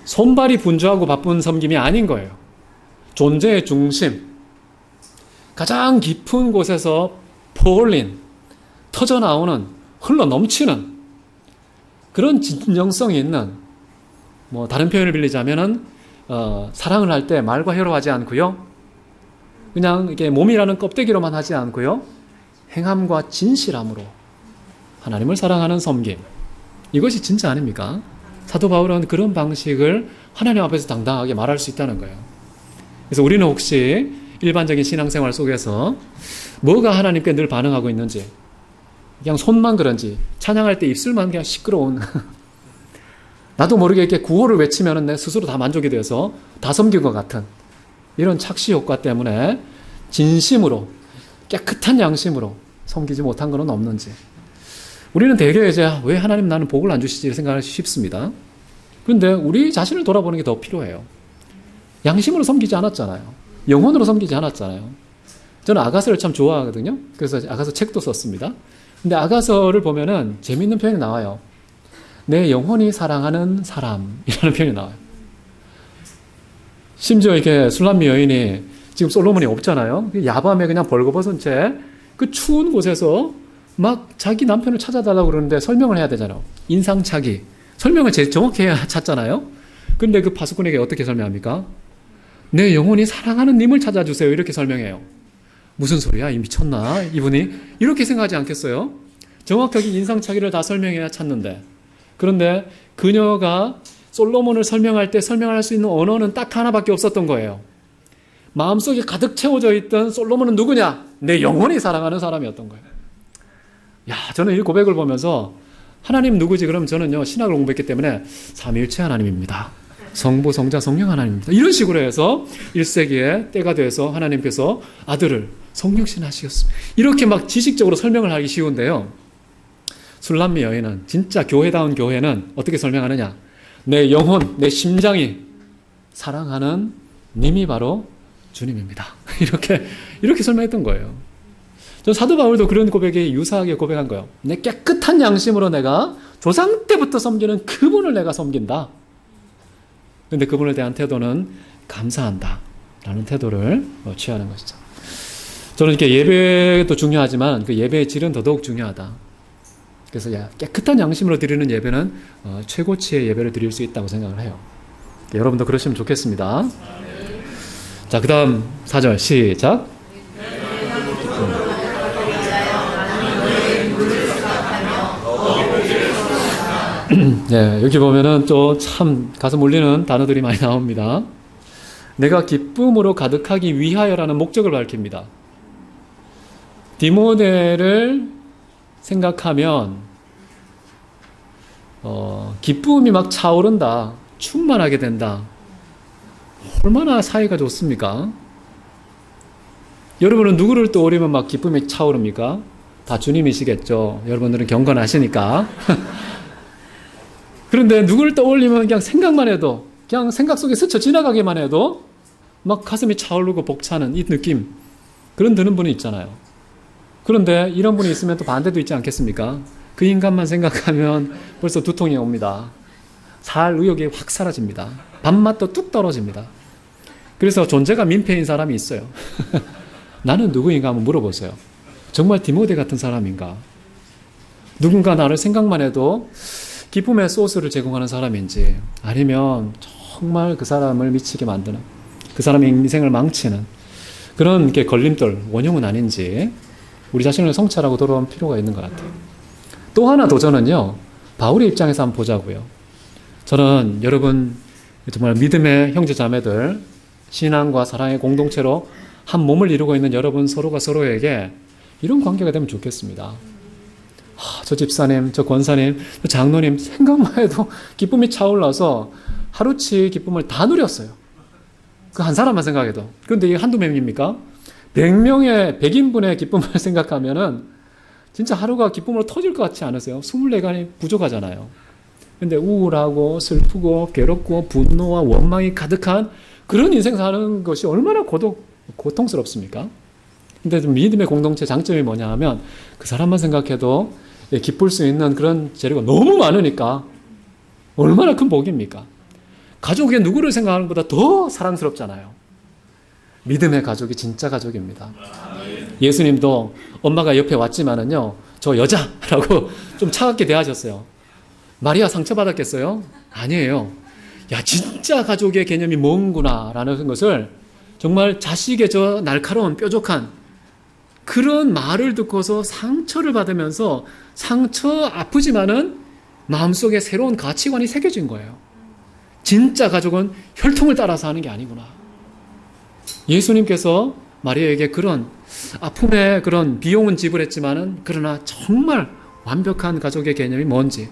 손발이 분주하고 바쁜 섬김이 아닌 거예요. 존재의 중심, 가장 깊은 곳에서 퍼올린, 터져나오는, 흘러넘치는 그런 진정성이 있는, 다른 표현을 빌리자면은 사랑을 할 때 말과 혀로 하지 않고요, 그냥 이게 몸이라는 껍데기로만 하지 않고요, 행함과 진실함으로 하나님을 사랑하는 섬김, 이것이 진짜 아닙니까? 사도 바울은 그런 방식을 하나님 앞에서 당당하게 말할 수 있다는 거예요. 그래서 우리는 혹시 일반적인 신앙생활 속에서 뭐가 하나님께 늘 반응하고 있는지, 그냥 손만 그런지, 찬양할 때 입술만 그냥 시끄러운, 나도 모르게 이렇게 구호를 외치면 내 스스로 다 만족이 돼서 다 섬긴 것 같은 이런 착시 효과 때문에 진심으로, 깨끗한 양심으로 섬기지 못한 것은 없는지. 우리는 대개 이제 왜 하나님 나는 복을 안 주시지 생각하기 쉽습니다. 그런데 우리 자신을 돌아보는 게 더 필요해요. 양심으로 섬기지 않았잖아요. 영혼으로 섬기지 않았잖아요. 저는 아가서를 참 좋아하거든요. 그래서 아가서 책도 썼습니다. 근데 아가서를 보면은 재미있는 표현이 나와요. 내 영혼이 사랑하는 사람이라는 표현이 나와요. 심지어 이렇게 술람미 여인이 지금 솔로몬이 없잖아요. 야밤에 그냥 벌거벗은 채 그 추운 곳에서 막 자기 남편을 찾아달라고 그러는데 설명을 해야 되잖아요. 인상착의. 설명을 제일 정확히 해야 찾잖아요. 근데 그 파수꾼에게 어떻게 설명합니까? 내 영혼이 사랑하는 님을 찾아주세요. 이렇게 설명해요. 무슨 소리야? 이 미쳤나? 이분이? 이렇게 생각하지 않겠어요? 정확하게 인상착의를 다 설명해야 찾는데. 그런데 그녀가 솔로몬을 설명할 때 설명할 수 있는 언어는 딱 하나밖에 없었던 거예요. 마음속에 가득 채워져 있던 솔로몬은 누구냐? 내 영혼이 사랑하는 사람이었던 거예요. 야, 저는 이 고백을 보면서 하나님 누구지? 그러면 저는요, 신학을 공부했기 때문에 삼위일체 하나님입니다. 성부, 성자, 성령 하나님입니다. 이런 식으로 해서 1세기에 때가 돼서 하나님께서 아들을 성육신하시겠습니다. 이렇게 막 지식적으로 설명을 하기 쉬운데요. 술람미 여인은, 진짜 교회다운 교회는 어떻게 설명하느냐. 내 영혼, 내 심장이 사랑하는 님이 바로 주님입니다. 이렇게 설명했던 거예요. 저 사도 바울도 그런 고백에 유사하게 고백한 거예요. 내 깨끗한 양심으로 내가 조상 때부터 섬기는 그분을 내가 섬긴다. 그런데 그분에 대한 태도는 감사한다 라는 태도를 취하는 것이죠. 저는 이렇게 예배도 중요하지만 그 예배의 질은 더더욱 중요하다. 그래서 깨끗한 양심으로 드리는 예배는 최고치의 예배를 드릴 수 있다고 생각을 해요. 여러분도 그러시면 좋겠습니다. 자, 그 다음 4절 시작. 네, 여기 보면은 또 참 가슴 울리는 단어들이 많이 나옵니다. 내가 기쁨으로 가득하기 위하여라는 목적을 밝힙니다. 디모데를 생각하면 기쁨이 막 차오른다, 충만하게 된다. 얼마나 사이가 좋습니까? 여러분은 누구를 떠올리면 막 기쁨이 차오릅니까? 다 주님이시겠죠. 여러분들은 경건하시니까. 그런데 누구를 떠올리면 그냥 생각만 해도, 그냥 생각 속에 스쳐 지나가기만 해도 막 가슴이 차오르고 벅차는 이 느낌, 그런 드는 분이 있잖아요. 그런데 이런 분이 있으면 또 반대도 있지 않겠습니까? 그 인간만 생각하면 벌써 두통이 옵니다. 살 의욕이 확 사라집니다. 밥맛도 뚝 떨어집니다. 그래서 존재가 민폐인 사람이 있어요. 나는 누구인가 한번 물어보세요. 정말 디모데 같은 사람인가? 누군가 나를 생각만 해도 기쁨의 소스를 제공하는 사람인지, 아니면 정말 그 사람을 미치게 만드는, 그 사람의 인생을 망치는 그런 게 걸림돌, 원흉은 아닌지 우리 자신을 성찰하고 돌아올 필요가 있는 것 같아요. 또 하나 도전은요, 바울의 입장에서 한번 보자고요. 저는 여러분 정말 믿음의 형제 자매들, 신앙과 사랑의 공동체로 한 몸을 이루고 있는 여러분 서로가 서로에게 이런 관계가 되면 좋겠습니다. 저 집사님, 저 권사님, 저 장로님 생각만 해도 기쁨이 차올라서 하루치 기쁨을 다 누렸어요. 그 한 사람만 생각해도. 그런데 이게 한두 명입니까? 100명의 100인분의 기쁨을 생각하면은 진짜 하루가 기쁨으로 터질 것 같지 않으세요? 24간이 부족하잖아요. 근데 우울하고 슬프고 괴롭고 분노와 원망이 가득한 그런 인생 사는 것이 얼마나 고통스럽습니까? 근데 좀 믿음의 공동체 장점이 뭐냐 하면 그 사람만 생각해도 기쁠 수 있는 그런 재료가 너무 많으니까 얼마나 큰 복입니까? 가족의 누구를 생각하는 것보다 더 사랑스럽잖아요. 믿음의 가족이 진짜 가족입니다. 예수님도 엄마가 옆에 왔지만은요, 저 여자라고 좀 차갑게 대하셨어요. 마리아 상처받았겠어요? 아니에요. 야, 진짜 가족의 개념이 뭔구나 라는 것을 정말 자식의 저 날카로운 뾰족한 그런 말을 듣고서 상처를 받으면서 상처 아프지만은 마음속에 새로운 가치관이 새겨진 거예요. 진짜 가족은 혈통을 따라서 하는 게 아니구나. 예수님께서 마리아에게 그런 아픔의 그런 비용은 지불했지만은 그러나 정말 완벽한 가족의 개념이 뭔지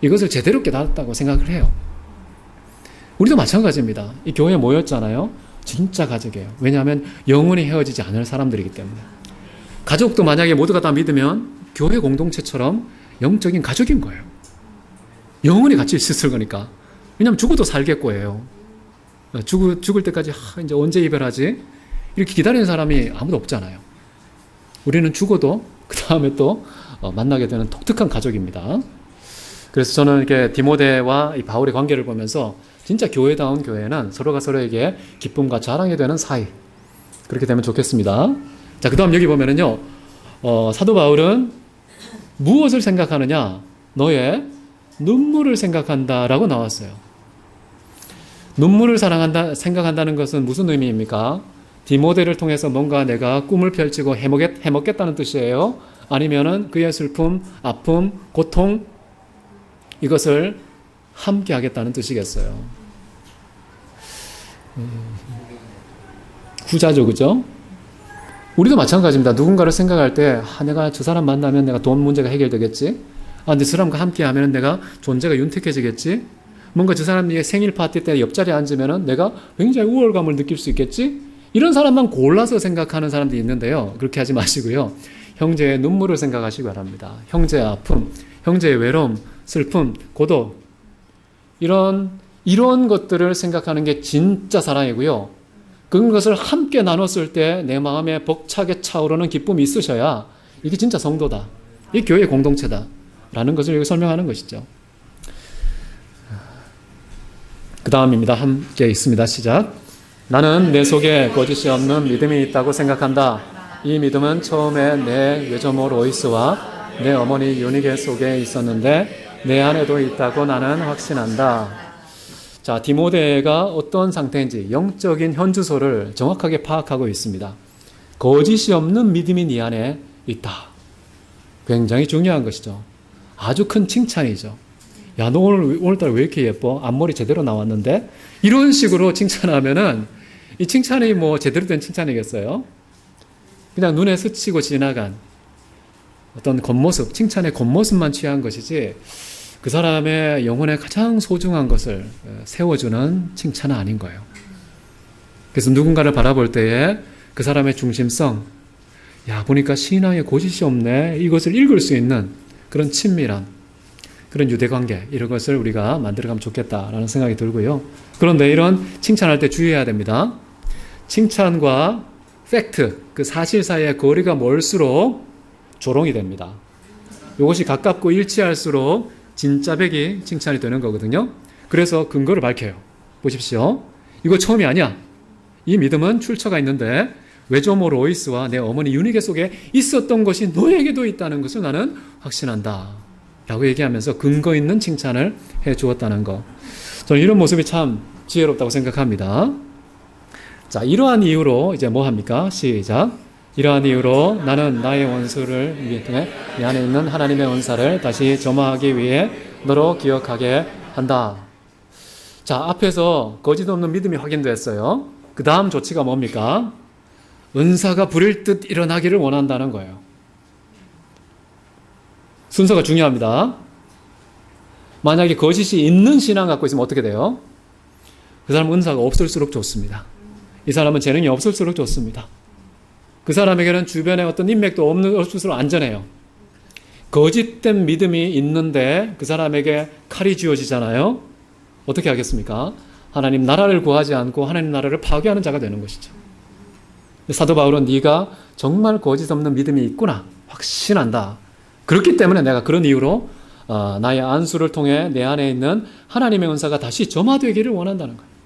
이것을 제대로 깨달았다고 생각을 해요. 우리도 마찬가지입니다. 이 교회에 모였잖아요. 진짜 가족이에요. 왜냐하면 영원히 헤어지지 않을 사람들이기 때문에. 가족도 만약에 모두가 다 믿으면 교회 공동체처럼 영적인 가족인 거예요. 영원히 같이 있을 거니까. 왜냐하면 죽어도 살겠고예요. 죽을 때까지 이제 언제 이별하지? 이렇게 기다리는 사람이 아무도 없잖아요. 우리는 죽어도 그 다음에 또 만나게 되는 독특한 가족입니다. 그래서 저는 이렇게 디모데와 이 바울의 관계를 보면서 진짜 교회다운 교회는 서로가 서로에게 기쁨과 자랑이 되는 사이. 그렇게 되면 좋겠습니다. 자, 그 다음 여기 보면은요, 사도 바울은 무엇을 생각하느냐? 너의 눈물을 생각한다라고 나왔어요. 눈물을 생각한다는 것은 무슨 의미입니까? 디모데를 통해서 뭔가 내가 꿈을 펼치고 해먹겠다는 뜻이에요? 아니면은 그의 슬픔, 아픔, 고통, 이것을 함께 하겠다는 뜻이겠어요. 후자죠, 그죠? 우리도 마찬가지입니다. 누군가를 생각할 때, 내가 저 사람 만나면 내가 돈 문제가 해결되겠지? 근데 그 사람과 함께 하면 내가 존재가 윤택해지겠지? 뭔가 저 사람이 생일 파티 때 옆자리에 앉으면은 내가 굉장히 우월감을 느낄 수 있겠지? 이런 사람만 골라서 생각하는 사람들이 있는데요. 그렇게 하지 마시고요. 형제의 눈물을 생각하시기 바랍니다. 형제의 아픔, 형제의 외로움, 슬픔, 고독 이런 것들을 생각하는 게 진짜 사랑이고요. 그런 것을 함께 나눴을 때 내 마음에 벅차게 차오르는 기쁨이 있으셔야 이게 진짜 성도다. 이게 교회의 공동체다. 라는 것을 여기 설명하는 것이죠. 그 다음입니다. 함께 있습니다. 시작. 나는 내 속에 거짓이 없는 믿음이 있다고 생각한다. 이 믿음은 처음에 내 외조모 로이스와 내 어머니 유니게 속에 있었는데 내 안에도 있다고 나는 확신한다. 자, 디모데가 어떤 상태인지 영적인 현주소를 정확하게 파악하고 있습니다. 거짓이 없는 믿음이 네 안에 있다. 굉장히 중요한 것이죠. 아주 큰 칭찬이죠. 야, 너 오늘따라 왜 이렇게 예뻐? 앞머리 제대로 나왔는데? 이런 식으로 칭찬하면은 이 칭찬이 뭐 제대로 된 칭찬이겠어요? 그냥 눈에 스치고 지나간 어떤 겉모습, 칭찬의 겉모습만 취한 것이지 그 사람의 영혼에 가장 소중한 것을 세워주는 칭찬은 아닌 거예요. 그래서 누군가를 바라볼 때에 그 사람의 중심성, 야, 보니까 신앙에 거짓이 없네. 이것을 읽을 수 있는 그런 친밀한 그런 유대관계 이런 것을 우리가 만들어가면 좋겠다라는 생각이 들고요. 그런데 이런 칭찬할 때 주의해야 됩니다. 칭찬과 팩트, 그 사실 사이의 거리가 멀수록 조롱이 됩니다. 이것이 가깝고 일치할수록 진짜백이 칭찬이 되는 거거든요. 그래서 근거를 밝혀요. 보십시오. 이거 처음이 아니야. 이 믿음은 출처가 있는데 외조모 로이스와 내 어머니 유니게 속에 있었던 것이 너에게도 있다는 것을 나는 확신한다. 라고 얘기하면서 근거 있는 칭찬을 해 주었다는 거. 저는 이런 모습이 참 지혜롭다고 생각합니다. 자, 이러한 이유로 이제 뭐 합니까? 시작. 이러한 이유로 나는 나의 원수를 통해 내 안에 있는 하나님의 은사를 다시 점화하기 위해 너로 기억하게 한다. 자, 앞에서 거짓 없는 믿음이 확인됐어요. 그 다음 조치가 뭡니까? 은사가 부릴 듯 일어나기를 원한다는 거예요. 순서가 중요합니다. 만약에 거짓이 있는 신앙 갖고 있으면 어떻게 돼요? 그 사람은 은사가 없을수록 좋습니다. 이 사람은 재능이 없을수록 좋습니다. 그 사람에게는 주변에 어떤 인맥도 없을수록 안전해요. 거짓된 믿음이 있는데 그 사람에게 칼이 쥐어지잖아요. 어떻게 하겠습니까? 하나님 나라를 구하지 않고 하나님 나라를 파괴하는 자가 되는 것이죠. 사도 바울은 네가 정말 거짓 없는 믿음이 있구나 확신한다. 그렇기 때문에 내가 그런 이유로 나의 안수를 통해 내 안에 있는 하나님의 은사가 다시 점화되기를 원한다는 거예요.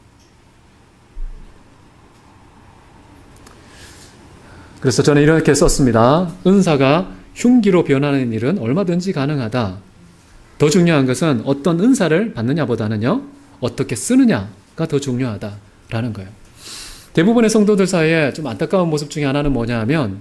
그래서 저는 이렇게 썼습니다. 은사가 흉기로 변하는 일은 얼마든지 가능하다. 더 중요한 것은 어떤 은사를 받느냐보다는요, 어떻게 쓰느냐가 더 중요하다라는 거예요. 대부분의 성도들 사이에 좀 안타까운 모습 중에 하나는 뭐냐 하면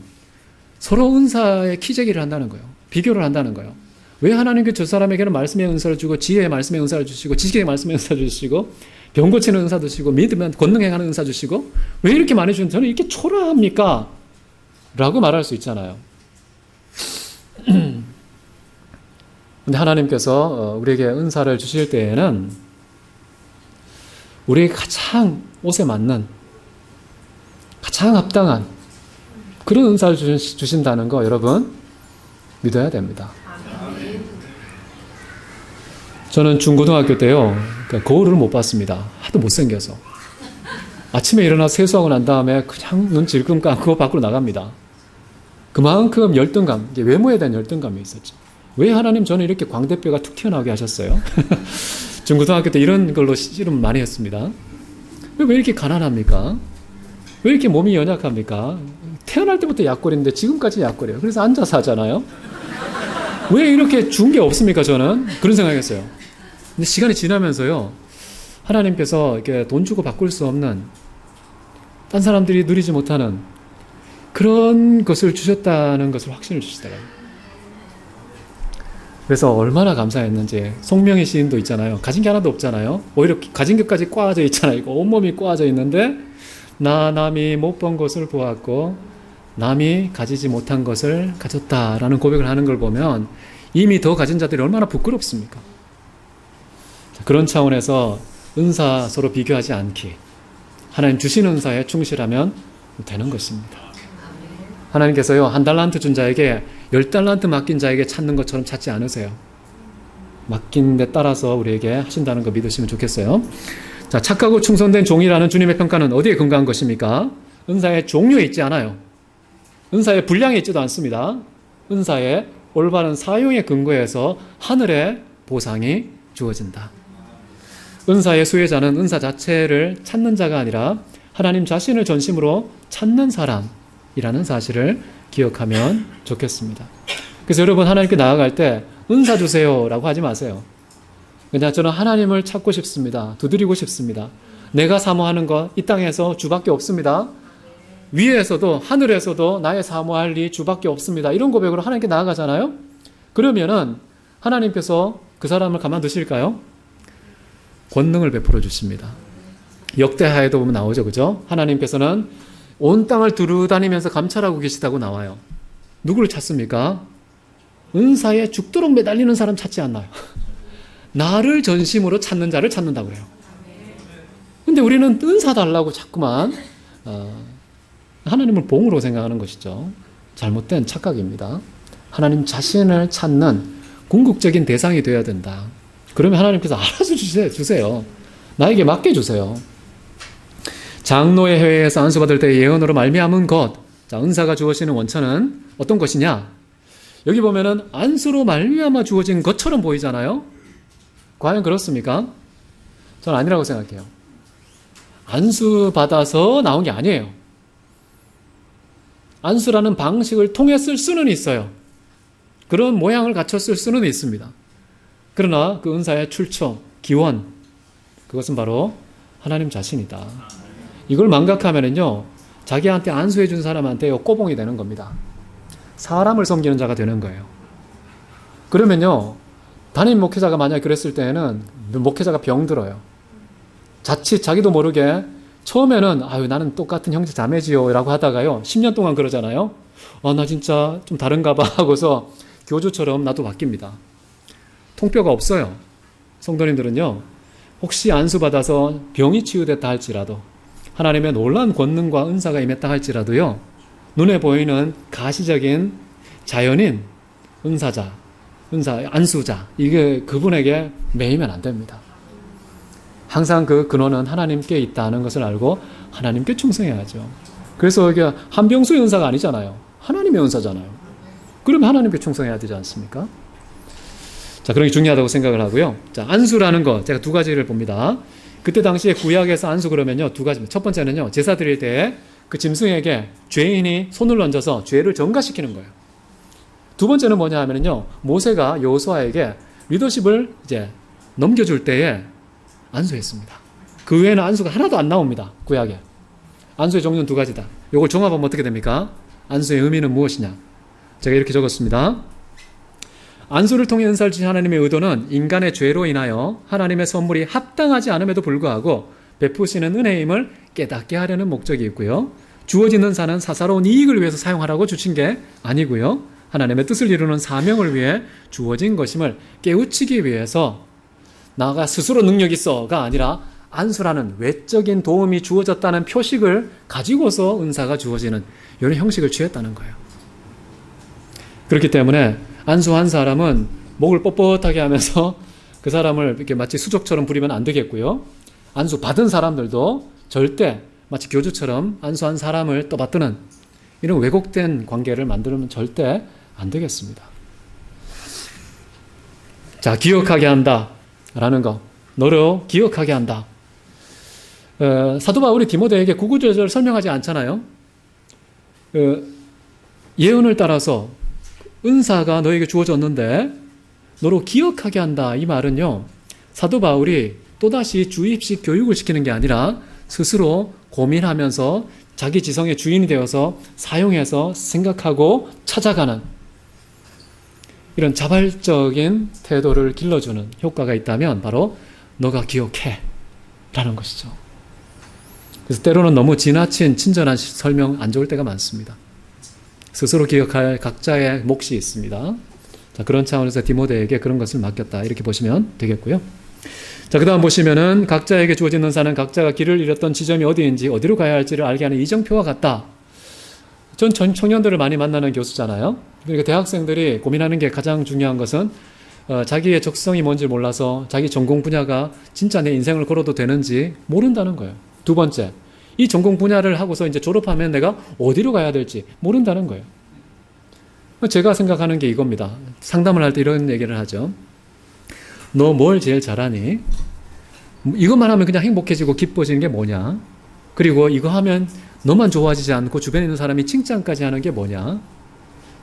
서로 은사의 키재기를 한다는 거예요. 비교를 한다는 거예요. 왜 하나님께 저 사람에게는 말씀의 은사를 주고 지혜의 말씀의 은사를 주시고 지식의 말씀의 은사를 주시고 병 고치는 은사 주시고 믿으면 권능 행하는 은사 주시고 왜 이렇게 많이 주는데 저는 이렇게 초라합니까? 라고 말할 수 있잖아요. 근데 하나님께서 우리에게 은사를 주실 때에는 우리에게 가장 옷에 맞는 가장 합당한 그런 은사를 주신다는 거 여러분 믿어야 됩니다. 저는 중고등학교 때요, 거울을 못 봤습니다. 하도 못생겨서. 아침에 일어나서 세수하고 난 다음에 그냥 눈 질끈 감고 밖으로 나갑니다. 그만큼 열등감, 외모에 대한 열등감이 있었죠. 왜 하나님 저는 이렇게 광대뼈가 툭 튀어나오게 하셨어요? 중고등학교 때 이런 걸로 씨름 많이 했습니다. 왜 이렇게 가난합니까? 왜 이렇게 몸이 연약합니까? 태어날 때부터 약골인데 지금까지 약골이에요. 그래서 앉아서 하잖아요. 왜 이렇게 준 게 없습니까? 저는 그런 생각했어요. 근데 시간이 지나면서요, 하나님께서 이렇게 돈 주고 바꿀 수 없는 딴 사람들이 누리지 못하는 그런 것을 주셨다는 것을 확신을 주시더라고요. 그래서 얼마나 감사했는지. 송명희 시인도 있잖아요. 가진 게 하나도 없잖아요. 오히려 가진 것까지 꽈져 있잖아요. 온몸이 꽈져 있는데 나 남이 못 본 것을 보았고 남이 가지지 못한 것을 가졌다라는 고백을 하는 걸 보면 이미 더 가진 자들이 얼마나 부끄럽습니까? 그런 차원에서 은사 서로 비교하지 않기. 하나님 주신 은사에 충실하면 되는 것입니다. 하나님께서요, 1달란트 준 자에게 10달란트 맡긴 자에게 찾는 것처럼 찾지 않으세요. 맡긴 데 따라서 우리에게 하신다는 거 믿으시면 좋겠어요. 자, 착하고 충성된 종이라는 주님의 평가는 어디에 근거한 것입니까? 은사의 종류에 있지 않아요. 은사의 분량에 있지도 않습니다. 은사의 올바른 사용에 근거해서 하늘의 보상이 주어진다. 은사의 수혜자는 은사 자체를 찾는 자가 아니라 하나님 자신을 전심으로 찾는 사람이라는 사실을 기억하면 좋겠습니다. 그래서 여러분, 하나님께 나아갈 때 은사 주세요라고 하지 마세요. 그냥 저는 하나님을 찾고 싶습니다. 두드리고 싶습니다. 내가 사모하는 것 이 땅에서 주밖에 없습니다. 위에서도 하늘에서도 나의 사모할 일 주밖에 없습니다. 이런 고백으로 하나님께 나아가잖아요. 그러면은 하나님께서 그 사람을 가만두실까요? 권능을 베풀어 주십니다. 역대하에도 보면 나오죠, 그죠? 하나님께서는 온 땅을 두루다니면서 감찰하고 계시다고 나와요. 누구를 찾습니까? 은사에 죽도록 매달리는 사람 찾지 않나요? 나를 전심으로 찾는 자를 찾는다고 그래요. 근데 우리는 은사 달라고 자꾸만 하나님을 봉으로 생각하는 것이죠. 잘못된 착각입니다. 하나님 자신을 찾는 궁극적인 대상이 되어야 된다. 그러면 하나님께서 알아서 주세요. 나에게 맡겨주세요. 장로의 회의에서 안수받을 때 예언으로 말미암은 것. 자, 은사가 주어지는 원천은 어떤 것이냐? 여기 보면은 안수로 말미암아 주어진 것처럼 보이잖아요. 과연 그렇습니까? 저는 아니라고 생각해요. 안수 받아서 나온 게 아니에요. 안수라는 방식을 통해 쓸 수는 있어요. 그런 모양을 갖춰 쓸 수는 있습니다. 그러나 그 은사의 출처, 기원, 그것은 바로 하나님 자신이다. 이걸 망각하면은요, 자기한테 안수해 준 사람한테 꼬봉이 되는 겁니다. 사람을 섬기는 자가 되는 거예요. 그러면요, 담임 목회자가 만약에 그랬을 때에는 목회자가 병들어요. 자칫 자기도 모르게 처음에는 아유 나는 똑같은 형제 자매지요 라고 하다가요 10년 동안 그러잖아요. 나 진짜 좀 다른가 봐 하고서 교주처럼 나도 바뀝니다. 통뼈가 없어요. 성도님들은요, 혹시 안수받아서 병이 치유됐다 할지라도, 하나님의 놀라운 권능과 은사가 임했다 할지라도요, 눈에 보이는 가시적인 자연인 은사자, 안수자, 이게 그분에게 매이면 안 됩니다. 항상 그 근원은 하나님께 있다는 것을 알고 하나님께 충성해야죠. 그래서 이게 한병수의 은사가 아니잖아요. 하나님의 은사잖아요. 그러면 하나님께 충성해야 되지 않습니까? 자, 그런 게 중요하다고 생각을 하고요. 자, 안수라는 거 제가 두 가지를 봅니다. 그때 당시에 구약에서 안수 그러면요, 두 가지입니다. 첫 번째는요, 제사 드릴 때 그 짐승에게 죄인이 손을 얹어서 죄를 전가시키는 거예요. 두 번째는 뭐냐 하면요, 모세가 여호수아에게 리더십을 이제 넘겨줄 때에 안수했습니다. 그 외에는 안수가 하나도 안 나옵니다. 구약에. 안수의 종류는 두 가지다. 이걸 종합하면 어떻게 됩니까? 안수의 의미는 무엇이냐? 제가 이렇게 적었습니다. 안수를 통해 은사를 주신 하나님의 의도는 인간의 죄로 인하여 하나님의 선물이 합당하지 않음에도 불구하고 베푸시는 은혜임을 깨닫게 하려는 목적이 있고요. 주어진 은사는 사사로운 이익을 위해서 사용하라고 주신 게 아니고요. 하나님의 뜻을 이루는 사명을 위해 주어진 것임을 깨우치기 위해서 나가 스스로 능력 있어가 아니라 안수라는 외적인 도움이 주어졌다는 표식을 가지고서 은사가 주어지는 이런 형식을 취했다는 거예요. 그렇기 때문에 안수한 사람은 목을 뻣뻣하게 하면서 그 사람을 이렇게 마치 수족처럼 부리면 안 되겠고요. 안수 받은 사람들도 절대 마치 교주처럼 안수한 사람을 떠받드는 이런 왜곡된 관계를 만들면 절대 안 되겠습니다. 자, 기억하게 한다 라는 거, 너로 기억하게 한다. 사도 바울이 디모데에게 구구절절 설명하지 않잖아요. 예언을 따라서 은사가 너에게 주어졌는데 너로 기억하게 한다. 이 말은요, 사도 바울이 또다시 주입식 교육을 시키는 게 아니라 스스로 고민하면서 자기 지성의 주인이 되어서 사용해서 생각하고 찾아가는 이런 자발적인 태도를 길러주는 효과가 있다면 바로 너가 기억해 라는 것이죠. 그래서 때로는 너무 지나친 친절한 설명 안 좋을 때가 많습니다. 스스로 기억할 각자의 몫이 있습니다. 자, 그런 차원에서 디모데에게 그런 것을 맡겼다 이렇게 보시면 되겠고요. 자, 그 다음 보시면은 각자에게 주어진 은사는 각자가 길을 잃었던 지점이 어디인지 어디로 가야 할지를 알게 하는 이정표와 같다. 전 청년들을 많이 만나는 교수잖아요. 그러니까 대학생들이 고민하는 게 가장 중요한 것은 자기의 적성이 뭔지 몰라서 자기 전공 분야가 진짜 내 인생을 걸어도 되는지 모른다는 거예요. 두 번째, 이 전공 분야를 하고서 이제 졸업하면 내가 어디로 가야 될지 모른다는 거예요. 제가 생각하는 게 이겁니다. 상담을 할 때 이런 얘기를 하죠. 너 뭘 제일 잘하니? 이것만 하면 그냥 행복해지고 기뻐지는 게 뭐냐? 그리고 이거 하면 너만 좋아지지 않고 주변에 있는 사람이 칭찬까지 하는 게 뭐냐?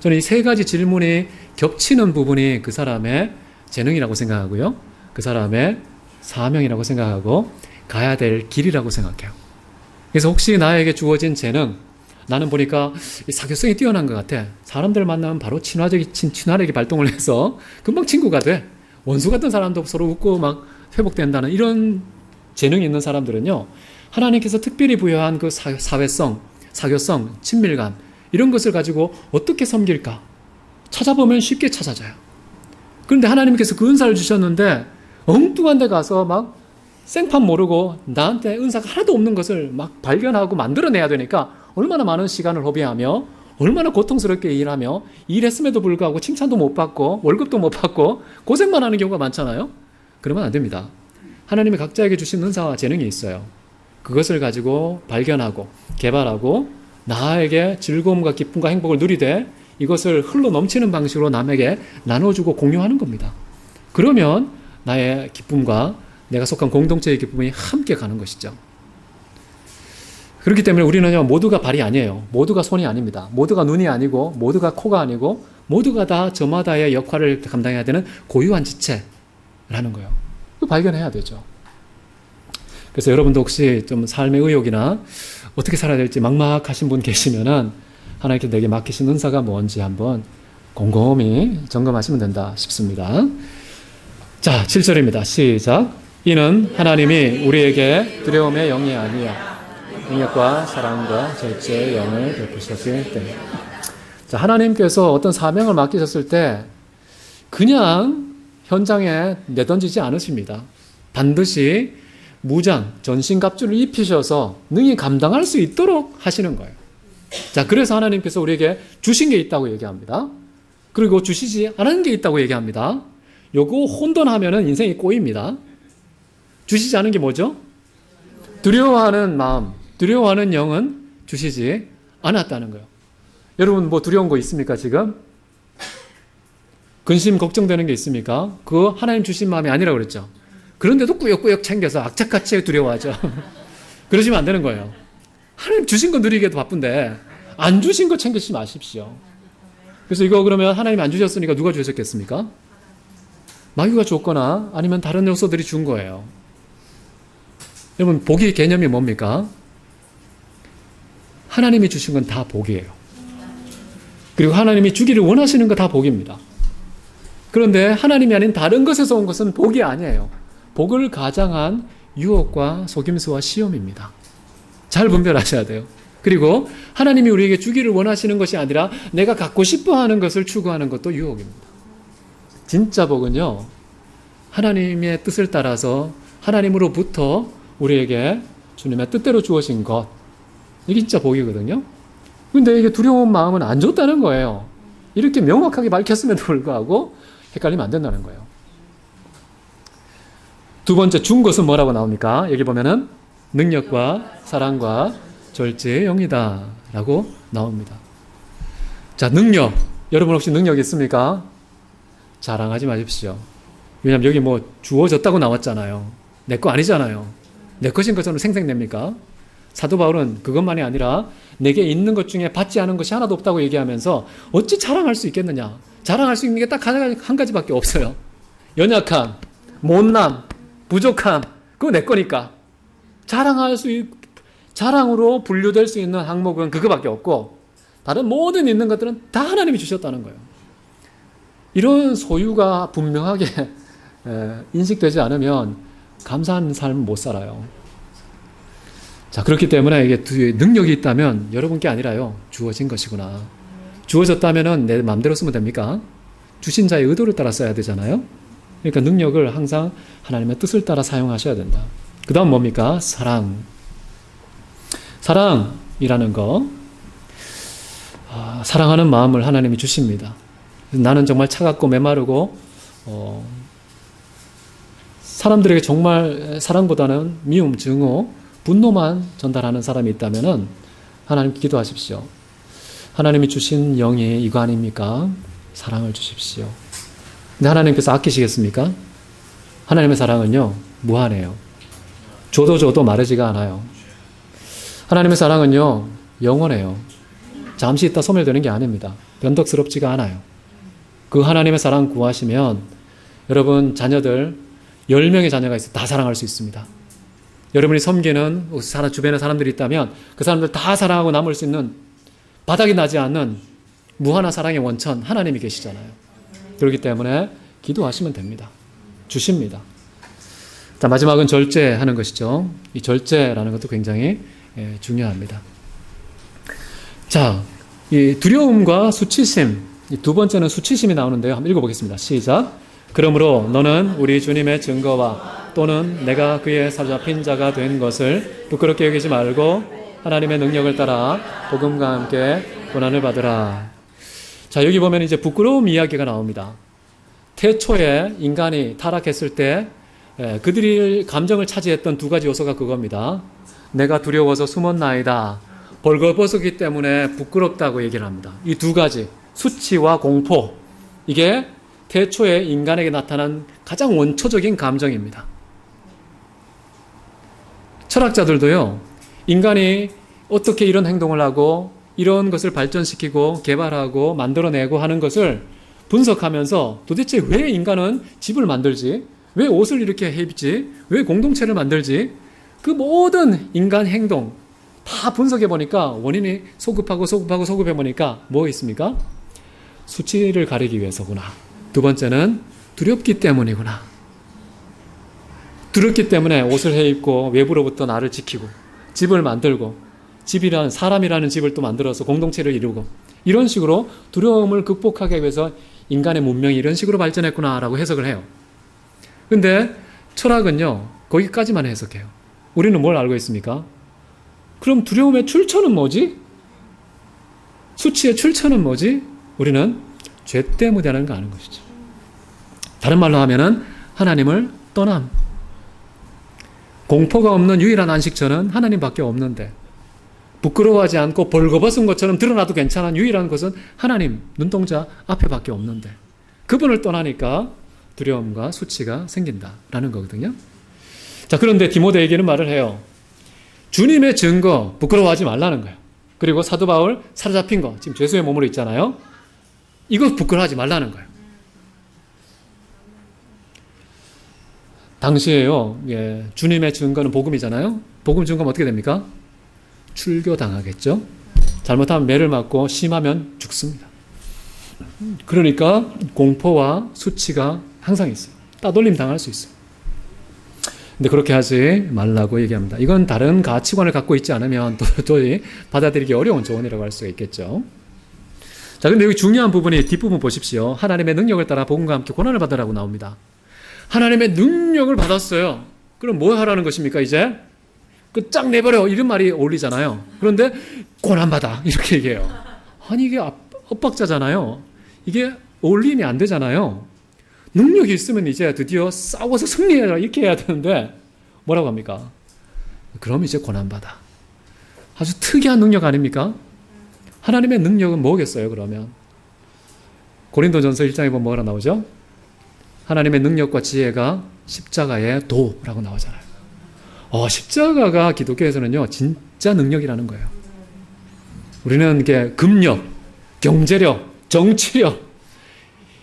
저는 이 세 가지 질문이 겹치는 부분이 그 사람의 재능이라고 생각하고요. 그 사람의 사명이라고 생각하고 가야 될 길이라고 생각해요. 그래서 혹시 나에게 주어진 재능, 나는 보니까 사교성이 뛰어난 것 같아. 사람들 만나면 바로 친화력이 발동을 해서 금방 친구가 돼. 원수 같은 사람도 서로 웃고 막 회복된다는 이런 재능이 있는 사람들은요, 하나님께서 특별히 부여한 그 사회성, 사교성, 친밀감, 이런 것을 가지고 어떻게 섬길까? 찾아보면 쉽게 찾아져요. 그런데 하나님께서 그 은사를 주셨는데 엉뚱한 데 가서 막 생판 모르고 나한테 은사가 하나도 없는 것을 막 발견하고 만들어내야 되니까 얼마나 많은 시간을 허비하며 얼마나 고통스럽게 일하며 일했음에도 불구하고 칭찬도 못 받고 월급도 못 받고 고생만 하는 경우가 많잖아요. 그러면 안 됩니다. 하나님이 각자에게 주신 은사와 재능이 있어요. 그것을 가지고 발견하고 개발하고 나에게 즐거움과 기쁨과 행복을 누리되 이것을 흘러 넘치는 방식으로 남에게 나눠주고 공유하는 겁니다. 그러면 나의 기쁨과 내가 속한 공동체의 기쁨이 함께 가는 것이죠. 그렇기 때문에 우리는요, 모두가 발이 아니에요. 모두가 손이 아닙니다. 모두가 눈이 아니고, 모두가 코가 아니고, 모두가 다 저마다의 역할을 감당해야 되는 고유한 지체라는 거예요. 그거 발견해야 되죠. 그래서 여러분도 혹시 좀 삶의 의욕이나 어떻게 살아야 될지 막막하신 분 계시면은 하나님께 내게 맡기신 은사가 뭔지 한번 곰곰이 점검하시면 된다 싶습니다. 자, 7절입니다. 시작. 이는 하나님이 우리에게 두려움의 영이 아니야 능력과 사랑과 절제의 영을 베푸셨을 때. 자, 하나님께서 어떤 사명을 맡기셨을 때 그냥 현장에 내던지지 않으십니다. 반드시 무장, 전신갑주를 입히셔서 능히 감당할 수 있도록 하시는 거예요. 자, 그래서 하나님께서 우리에게 주신 게 있다고 얘기합니다. 그리고 주시지 않은 게 있다고 얘기합니다. 요거 혼돈하면은 인생이 꼬입니다. 주시지 않은 게 뭐죠? 두려워하는 마음, 두려워하는 영은 주시지 않았다는 거예요. 여러분 뭐 두려운 거 있습니까 지금? 근심 걱정되는 게 있습니까? 그거 하나님 주신 마음이 아니라고 그랬죠. 그런데도 꾸역꾸역 챙겨서 악착같이 두려워하죠. 그러시면 안 되는 거예요. 하나님 주신 거 누리기에도 바쁜데 안 주신 거 챙기지 마십시오. 그래서 이거 그러면 하나님 안 주셨으니까 누가 주셨겠습니까? 마귀가 줬거나 아니면 다른 요소들이 준 거예요. 여러분 복의 개념이 뭡니까? 하나님이 주신 건 다 복이에요. 그리고 하나님이 주기를 원하시는 거 다 복입니다. 그런데 하나님이 아닌 다른 것에서 온 것은 복이 아니에요. 복을 가장한 유혹과 속임수와 시험입니다. 잘 분별하셔야 돼요. 그리고 하나님이 우리에게 주기를 원하시는 것이 아니라 내가 갖고 싶어 하는 것을 추구하는 것도 유혹입니다. 진짜 복은요, 하나님의 뜻을 따라서 하나님으로부터 우리에게 주님의 뜻대로 주어진 것, 이게 진짜 복이거든요. 근데 이게 두려운 마음은 안 줬다는 거예요. 이렇게 명확하게 밝혔음에도 불구하고 헷갈리면 안 된다는 거예요. 두 번째, 준 것은 뭐라고 나옵니까? 여기 보면은 능력과 사랑과 절제의 영이다 라고 나옵니다. 자, 능력. 여러분 혹시 능력 있습니까? 자랑하지 마십시오. 왜냐하면 여기 뭐 주어졌다고 나왔잖아요. 내 거 아니잖아요. 내 것인 것처럼 생색냅니까? 사도 바울은 그것만이 아니라 내게 있는 것 중에 받지 않은 것이 하나도 없다고 얘기하면서 어찌 자랑할 수 있겠느냐? 자랑할 수 있는 게 딱 한 가지밖에 없어요. 연약함, 못남, 부족함, 그거 내 거니까. 자랑으로 분류될 수 있는 항목은 그거밖에 없고 다른 모든 있는 것들은 다 하나님이 주셨다는 거예요. 이런 소유가 분명하게 인식되지 않으면 감사한 삶을 못 살아요. 자, 그렇기 때문에 이게 능력이 있다면 여러분께 아니라요, 주어진 것이구나. 주어졌다면은 내 마음대로 쓰면 됩니까? 주신 자의 의도를 따라 써야 되잖아요. 그러니까 능력을 항상 하나님의 뜻을 따라 사용하셔야 된다. 그 다음 뭡니까? 사랑. 사랑이라는 거, 사랑하는 마음을 하나님이 주십니다. 나는 정말 차갑고 메마르고 사람들에게 정말 사랑보다는 미움, 증오, 분노만 전달하는 사람이 있다면 하나님 기도하십시오. 하나님이 주신 영이 이거 아닙니까? 사랑을 주십시오. 근데 하나님께서 아끼시겠습니까? 하나님의 사랑은요, 무한해요. 줘도 마르지가 않아요. 하나님의 사랑은요, 영원해요. 잠시 있다 소멸되는 게 아닙니다. 변덕스럽지가 않아요. 그 하나님의 사랑 구하시면 여러분 자녀들 10명의 자녀가 있어요. 다 사랑할 수 있습니다. 여러분이 섬기는 주변에 사람들이 있다면 그 사람들 다 사랑하고 남을 수 있는 바닥이 나지 않는 무한한 사랑의 원천 하나님이 계시잖아요. 그렇기 때문에 기도하시면 됩니다. 주십니다. 자, 마지막은 절제하는 것이죠. 이 절제라는 것도 굉장히 중요합니다. 자, 이 두려움과 수치심, 이 두 번째는 수치심이 나오는데요. 한번 읽어보겠습니다. 시작. 그러므로 너는 우리 주님의 증거와 또는 내가 그의 사로잡힌 자가 된 것을 부끄럽게 여기지 말고 하나님의 능력을 따라 복음과 함께 고난을 받으라. 자, 여기 보면 이제 부끄러움 이야기가 나옵니다. 태초에 인간이 타락했을 때 그들이 감정을 차지했던 두 가지 요소가 그겁니다. 내가 두려워서 숨었나이다. 벌거벗었기 때문에 부끄럽다고 얘기를 합니다. 이 두 가지, 수치와 공포, 이게 태초에 인간에게 나타난 가장 원초적인 감정입니다. 철학자들도요, 인간이 어떻게 이런 행동을 하고 이런 것을 발전시키고 개발하고 만들어내고 하는 것을 분석하면서 도대체 왜 인간은 집을 만들지? 왜 옷을 이렇게 입지? 왜 공동체를 만들지? 그 모든 인간 행동 다 분석해 보니까 원인이 소급해 보니까 뭐 있습니까? 수치를 가리기 위해서구나. 두 번째는 두렵기 때문이구나. 두렵기 때문에 옷을 해입고 외부로부터 나를 지키고 집을 만들고 사람이라는 집을 또 만들어서 공동체를 이루고 이런 식으로 두려움을 극복하기 위해서 인간의 문명이 이런 식으로 발전했구나라고 해석을 해요. 근데 철학은요, 거기까지만 해석해요. 우리는 뭘 알고 있습니까? 그럼 두려움의 출처는 뭐지? 수치의 출처는 뭐지? 우리는 죄 때문이라는 거 아는 것이죠. 다른 말로 하면은 하나님을 떠남. 공포가 없는 유일한 안식처는 하나님밖에 없는데 부끄러워하지 않고 벌거벗은 것처럼 드러나도 괜찮은 유일한 것은 하나님 눈동자 앞에밖에 없는데 그분을 떠나니까 두려움과 수치가 생긴다라는 거거든요. 자, 그런데 디모데에게는 말을 해요. 주님의 증거 부끄러워하지 말라는 거예요. 그리고 사도 바울 사로잡힌 거 지금 죄수의 몸으로 있잖아요. 이거 부끄러워하지 말라는 거예요. 당시에요, 주님의 증거는 복음이잖아요. 복음 증거는 어떻게 됩니까? 출교당하겠죠. 잘못하면 매를 맞고 심하면 죽습니다. 그러니까 공포와 수치가 항상 있어요. 따돌림 당할 수 있어요. 근데 그렇게 하지 말라고 얘기합니다. 이건 다른 가치관을 갖고 있지 않으면 도저히 받아들이기 어려운 조언이라고 할 수가 있겠죠. 자, 근데 여기 중요한 부분이 뒷부분 보십시오. 하나님의 능력을 따라 복음과 함께 고난을 받으라고 나옵니다. 하나님의 능력을 받았어요. 그럼 뭐 하라는 것입니까, 이제? 쫙 내버려. 이런 말이 어울리잖아요. 그런데 고난받아. 이렇게 얘기해요. 아니, 이게 엇박자잖아요. 이게 어울림이 안 되잖아요. 능력이 있으면 이제 드디어 싸워서 승리해라. 이렇게 해야 되는데 뭐라고 합니까? 그럼 이제 고난받아. 아주 특이한 능력 아닙니까? 하나님의 능력은 뭐겠어요, 그러면? 고린도전서 1장에 보면 뭐라 나오죠? 하나님의 능력과 지혜가 십자가의 도라고 나오잖아요. 십자가가 기독교에서는요, 진짜 능력이라는 거예요. 우리는 이게 금력, 경제력, 정치력,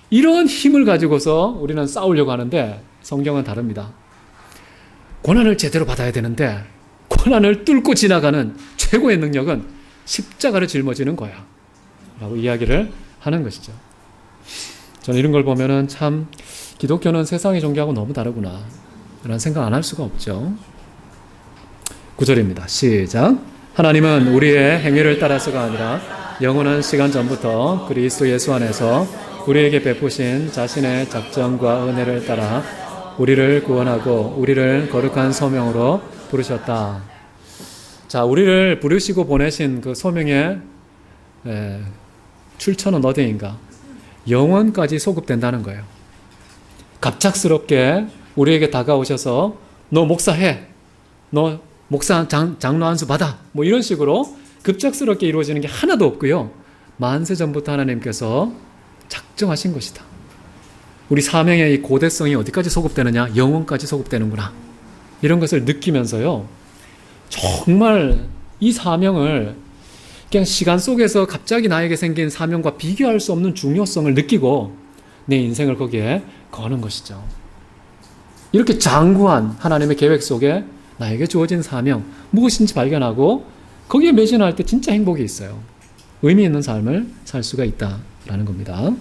이런 힘을 가지고서 우리는 싸우려고 하는데 성경은 다릅니다. 고난을 제대로 받아야 되는데 고난을 뚫고 지나가는 최고의 능력은 십자가를 짊어지는 거야 라고 이야기를 하는 것이죠. 저는 이런 걸 보면은 참 기독교는 세상의 종교하고 너무 다르구나 라는 생각 안 할 수가 없죠. 9절입니다. 시작. 하나님은 우리의 행위를 따라서가 아니라 영원한 시간 전부터 그리스도 예수 안에서 우리에게 베푸신 자신의 작정과 은혜를 따라 우리를 구원하고 우리를 거룩한 소명으로 부르셨다. 자, 우리를 부르시고 보내신 그 소명의 출처는 어디인가? 영원까지 소급된다는 거예요. 갑작스럽게 우리에게 다가오셔서 너 목사해, 너 목사 장로 안수 받아, 뭐 이런 식으로 급작스럽게 이루어지는 게 하나도 없고요. 만세 전부터 하나님께서 작정하신 것이다. 우리 사명의 이 고대성이 어디까지 소급되느냐? 영원까지 소급되는구나. 이런 것을 느끼면서요, 정말 이 사명을 그냥 시간 속에서 갑자기 나에게 생긴 사명과 비교할 수 없는 중요성을 느끼고 내 인생을 거기에 거는 것이죠. 이렇게 장구한 하나님의 계획 속에 나에게 주어진 사명, 무엇인지 발견하고 거기에 매진할 때 진짜 행복이 있어요. 의미 있는 삶을 살 수가 있다라는 겁니다.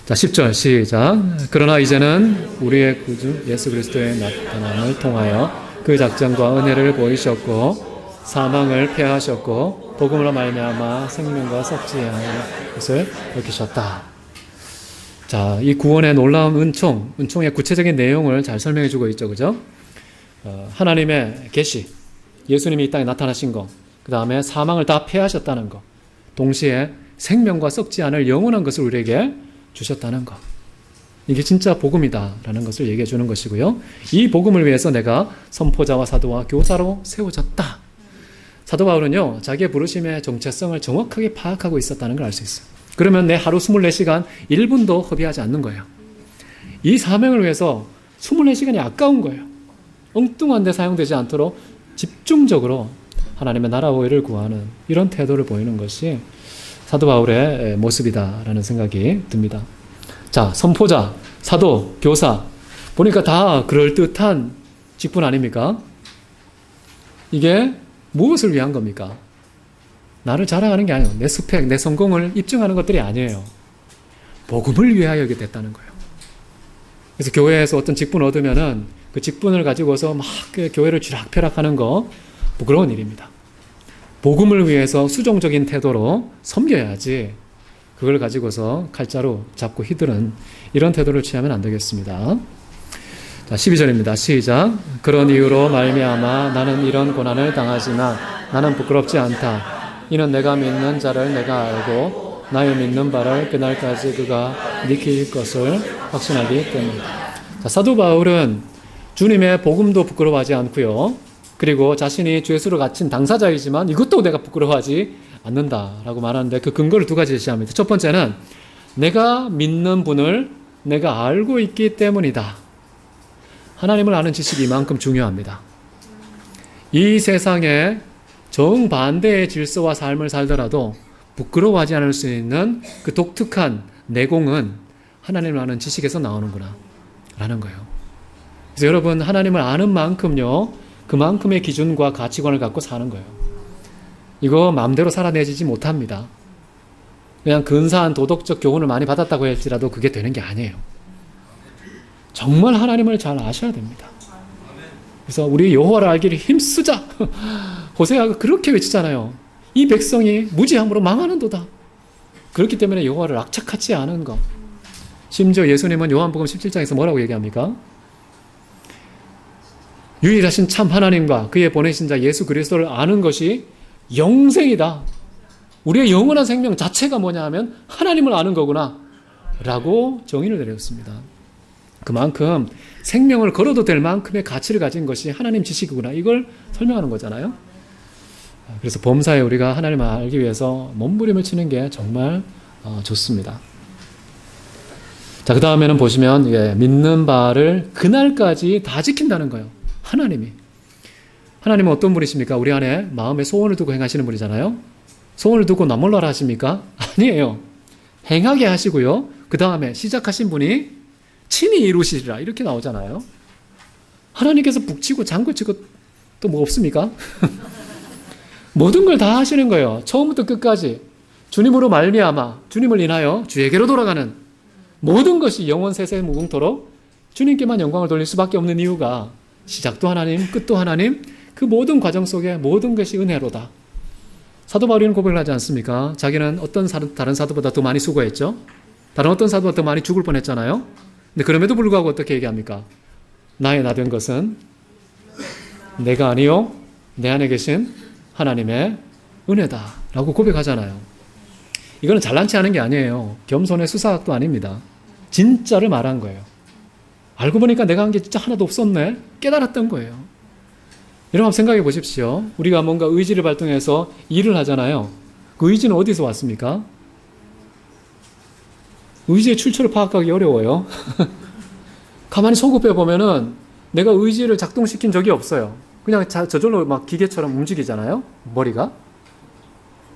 자, 10절 시작. 그러나 이제는 우리의 구주 예수 그리스도의 나타남을 통하여 그 작정과 은혜를 보이셨고 사망을 폐하셨고 복음으로 말미암아 생명과 썩지 않을 것을 밝히셨다. 자, 이 구원의 놀라운 은총의 구체적인 내용을 잘 설명해 주고 있죠. 그죠? 하나님의 계시, 예수님이 이 땅에 나타나신 것, 그 다음에 사망을 다 폐하셨다는 것, 동시에 생명과 썩지 않을 영원한 것을 우리에게 주셨다는 것. 이게 진짜 복음이다라는 것을 얘기해 주는 것이고요. 이 복음을 위해서 내가 선포자와 사도와 교사로 세워졌다. 사도 바울은요, 자기의 부르심의 정체성을 정확하게 파악하고 있었다는 걸 알 수 있어요. 그러면 내 하루 24시간 1분도 허비하지 않는 거예요. 이 사명을 위해서 24시간이 아까운 거예요. 엉뚱한 데 사용되지 않도록 집중적으로 하나님의 나라와 의를 구하는 이런 태도를 보이는 것이 사도 바울의 모습이다라는 생각이 듭니다. 자, 선포자, 사도, 교사 보니까 다 그럴듯한 직분 아닙니까? 이게 무엇을 위한 겁니까? 나를 자랑하는 게 아니에요. 내 스펙, 내 성공을 입증하는 것들이 아니에요. 복음을 위하여 이게 됐다는 거예요. 그래서 교회에서 어떤 직분을 얻으면은 그 직분을 가지고서 막 교회를 쥐락펴락하는 거 부끄러운 일입니다. 복음을 위해서 수종적인 태도로 섬겨야지 그걸 가지고서 칼자루 잡고 휘두른 이런 태도를 취하면 안 되겠습니다. 자, 12절입니다. 시작. 그런 이유로 말미암아 나는 이런 고난을 당하지만 나는 부끄럽지 않다. 이는 내가 믿는 자를 내가 알고 나의 믿는 바를 그날까지 그가 지킬 것을 확신하기 때문이다. 자, 사도 바울은 주님의 복음도 부끄러워하지 않고요. 그리고 자신이 주 예수를 갇힌 당사자이지만 이것도 내가 부끄러워하지 않는다라고 말하는데 그 근거를 두 가지 제시합니다. 첫 번째는 내가 믿는 분을 내가 알고 있기 때문이다. 하나님을 아는 지식이 이만큼 중요합니다. 이 세상에 정반대의 질서와 삶을 살더라도 부끄러워하지 않을 수 있는 그 독특한 내공은 하나님을 아는 지식에서 나오는구나 라는 거예요. 그래서 여러분, 하나님을 아는 만큼요, 그만큼의 기준과 가치관을 갖고 사는 거예요. 이거 마음대로 살아내지지 못합니다. 그냥 근사한 도덕적 교훈을 많이 받았다고 할지라도 그게 되는 게 아니에요. 정말 하나님을 잘 아셔야 됩니다. 그래서 우리 여호와를 알기를 힘쓰자. 호세아가 그렇게 외치잖아요. 이 백성이 무지함으로 망하는도다. 그렇기 때문에 여호와를 악착하지 않은 것. 심지어 예수님은 요한복음 17장에서 뭐라고 얘기합니까? 유일하신 참 하나님과 그의 보내신 자 예수 그리스도를 아는 것이 영생이다. 우리의 영원한 생명 자체가 뭐냐 하면 하나님을 아는 거구나 라고 정의를 내렸습니다. 그만큼 생명을 걸어도 될 만큼의 가치를 가진 것이 하나님 지식이구나, 이걸 설명하는 거잖아요. 그래서 범사에 우리가 하나님을 알기 위해서 몸부림을 치는 게 정말 좋습니다. 자, 그 다음에는 보시면 믿는 바를 그날까지 다 지킨다는 거예요. 하나님은 어떤 분이십니까? 우리 안에 마음에 소원을 두고 행하시는 분이잖아요. 소원을 두고 나 몰라라 하십니까? 아니에요. 행하게 하시고요. 그 다음에 시작하신 분이 친히 이루시리라 이렇게 나오잖아요. 하나님께서 북치고 장구치고 또 뭐 없습니까? 모든 걸 다 하시는 거예요. 처음부터 끝까지 주님으로 말미암아 주님을 인하여 주에게로 돌아가는 모든 것이 영원 세세 무궁토록 주님께만 영광을 돌릴 수밖에 없는 이유가 시작도 하나님, 끝도 하나님, 그 모든 과정 속에 모든 것이 은혜로다. 사도 바울은 고백을 하지 않습니까? 자기는 어떤 다른 사도보다 더 많이 수고했죠. 다른 어떤 사도가 더 많이 죽을 뻔했잖아요. 근데 그럼에도 불구하고 어떻게 얘기합니까? 나의 나 된 것은 내가 아니요 내 안에 계신 하나님의 은혜다 라고 고백하잖아요. 이거는 잘난 체 하는 게 아니에요. 겸손의 수사학도 아닙니다. 진짜를 말한 거예요. 알고 보니까 내가 한 게 진짜 하나도 없었네. 깨달았던 거예요. 여러분 한번 생각해 보십시오. 우리가 뭔가 의지를 발동해서 일을 하잖아요. 그 의지는 어디서 왔습니까? 의지의 출처를 파악하기 어려워요. 가만히 속을 빼보면은 내가 의지를 작동시킨 적이 없어요. 그냥 저절로 막 기계처럼 움직이잖아요. 머리가.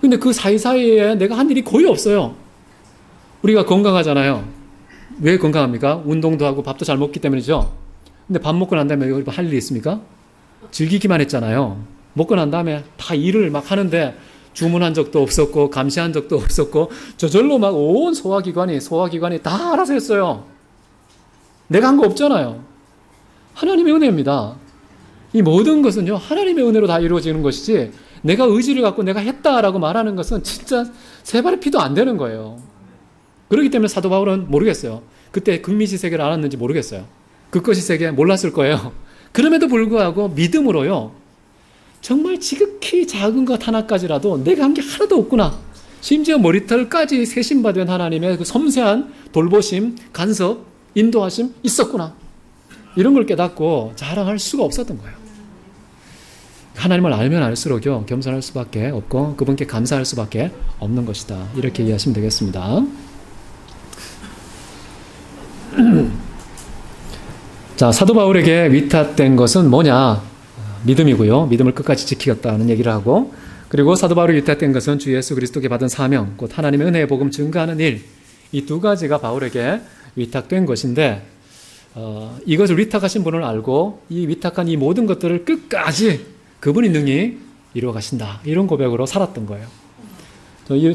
근데 그 사이사이에 내가 한 일이 거의 없어요. 우리가 건강하잖아요. 왜 건강합니까? 운동도 하고 밥도 잘 먹기 때문이죠. 근데 밥 먹고 난 다음에 할 일이 있습니까? 즐기기만 했잖아요. 먹고 난 다음에 다 일을 막 하는데 주문한 적도 없었고 감시한 적도 없었고 저절로 막 온 소화기관이 다 알아서 했어요. 내가 한 거 없잖아요. 하나님의 은혜입니다. 이 모든 것은요 하나님의 은혜로 다 이루어지는 것이지 내가 의지를 갖고 내가 했다라고 말하는 것은 진짜 세 발의 피도 안 되는 거예요. 그렇기 때문에 사도 바울은 모르겠어요. 그때 극미시 세계를 알았는지 모르겠어요. 극거시 세계 몰랐을 거예요. 그럼에도 불구하고 믿음으로요 정말 지극히 작은 것 하나까지라도 내가 한 게 하나도 없구나. 심지어 머리털까지 세심받은 하나님의 그 섬세한 돌보심, 간섭, 인도하심 있었구나. 이런 걸 깨닫고 자랑할 수가 없었던 거예요. 하나님을 알면 알수록요 겸손할 수밖에 없고 그분께 감사할 수밖에 없는 것이다. 이렇게 이해하시면 되겠습니다. 자, 사도 바울에게 위탁된 것은 뭐냐? 믿음이고요. 믿음을 끝까지 지키겠다는 얘기를 하고, 그리고 사도 바울이 위탁된 것은 주 예수 그리스도께 받은 사명, 곧 하나님의 은혜의 복음 증거하는 일, 이 두 가지가 바울에게 위탁된 것인데 이것을 위탁하신 분을 알고 이 위탁한 이 모든 것들을 끝까지 그분이 능히 이루어 가신다. 이런 고백으로 살았던 거예요.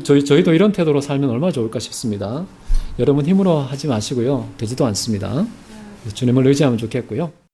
저희도 이런 태도로 살면 얼마나 좋을까 싶습니다. 여러분 힘으로 하지 마시고요. 되지도 않습니다. 주님을 의지하면 좋겠고요.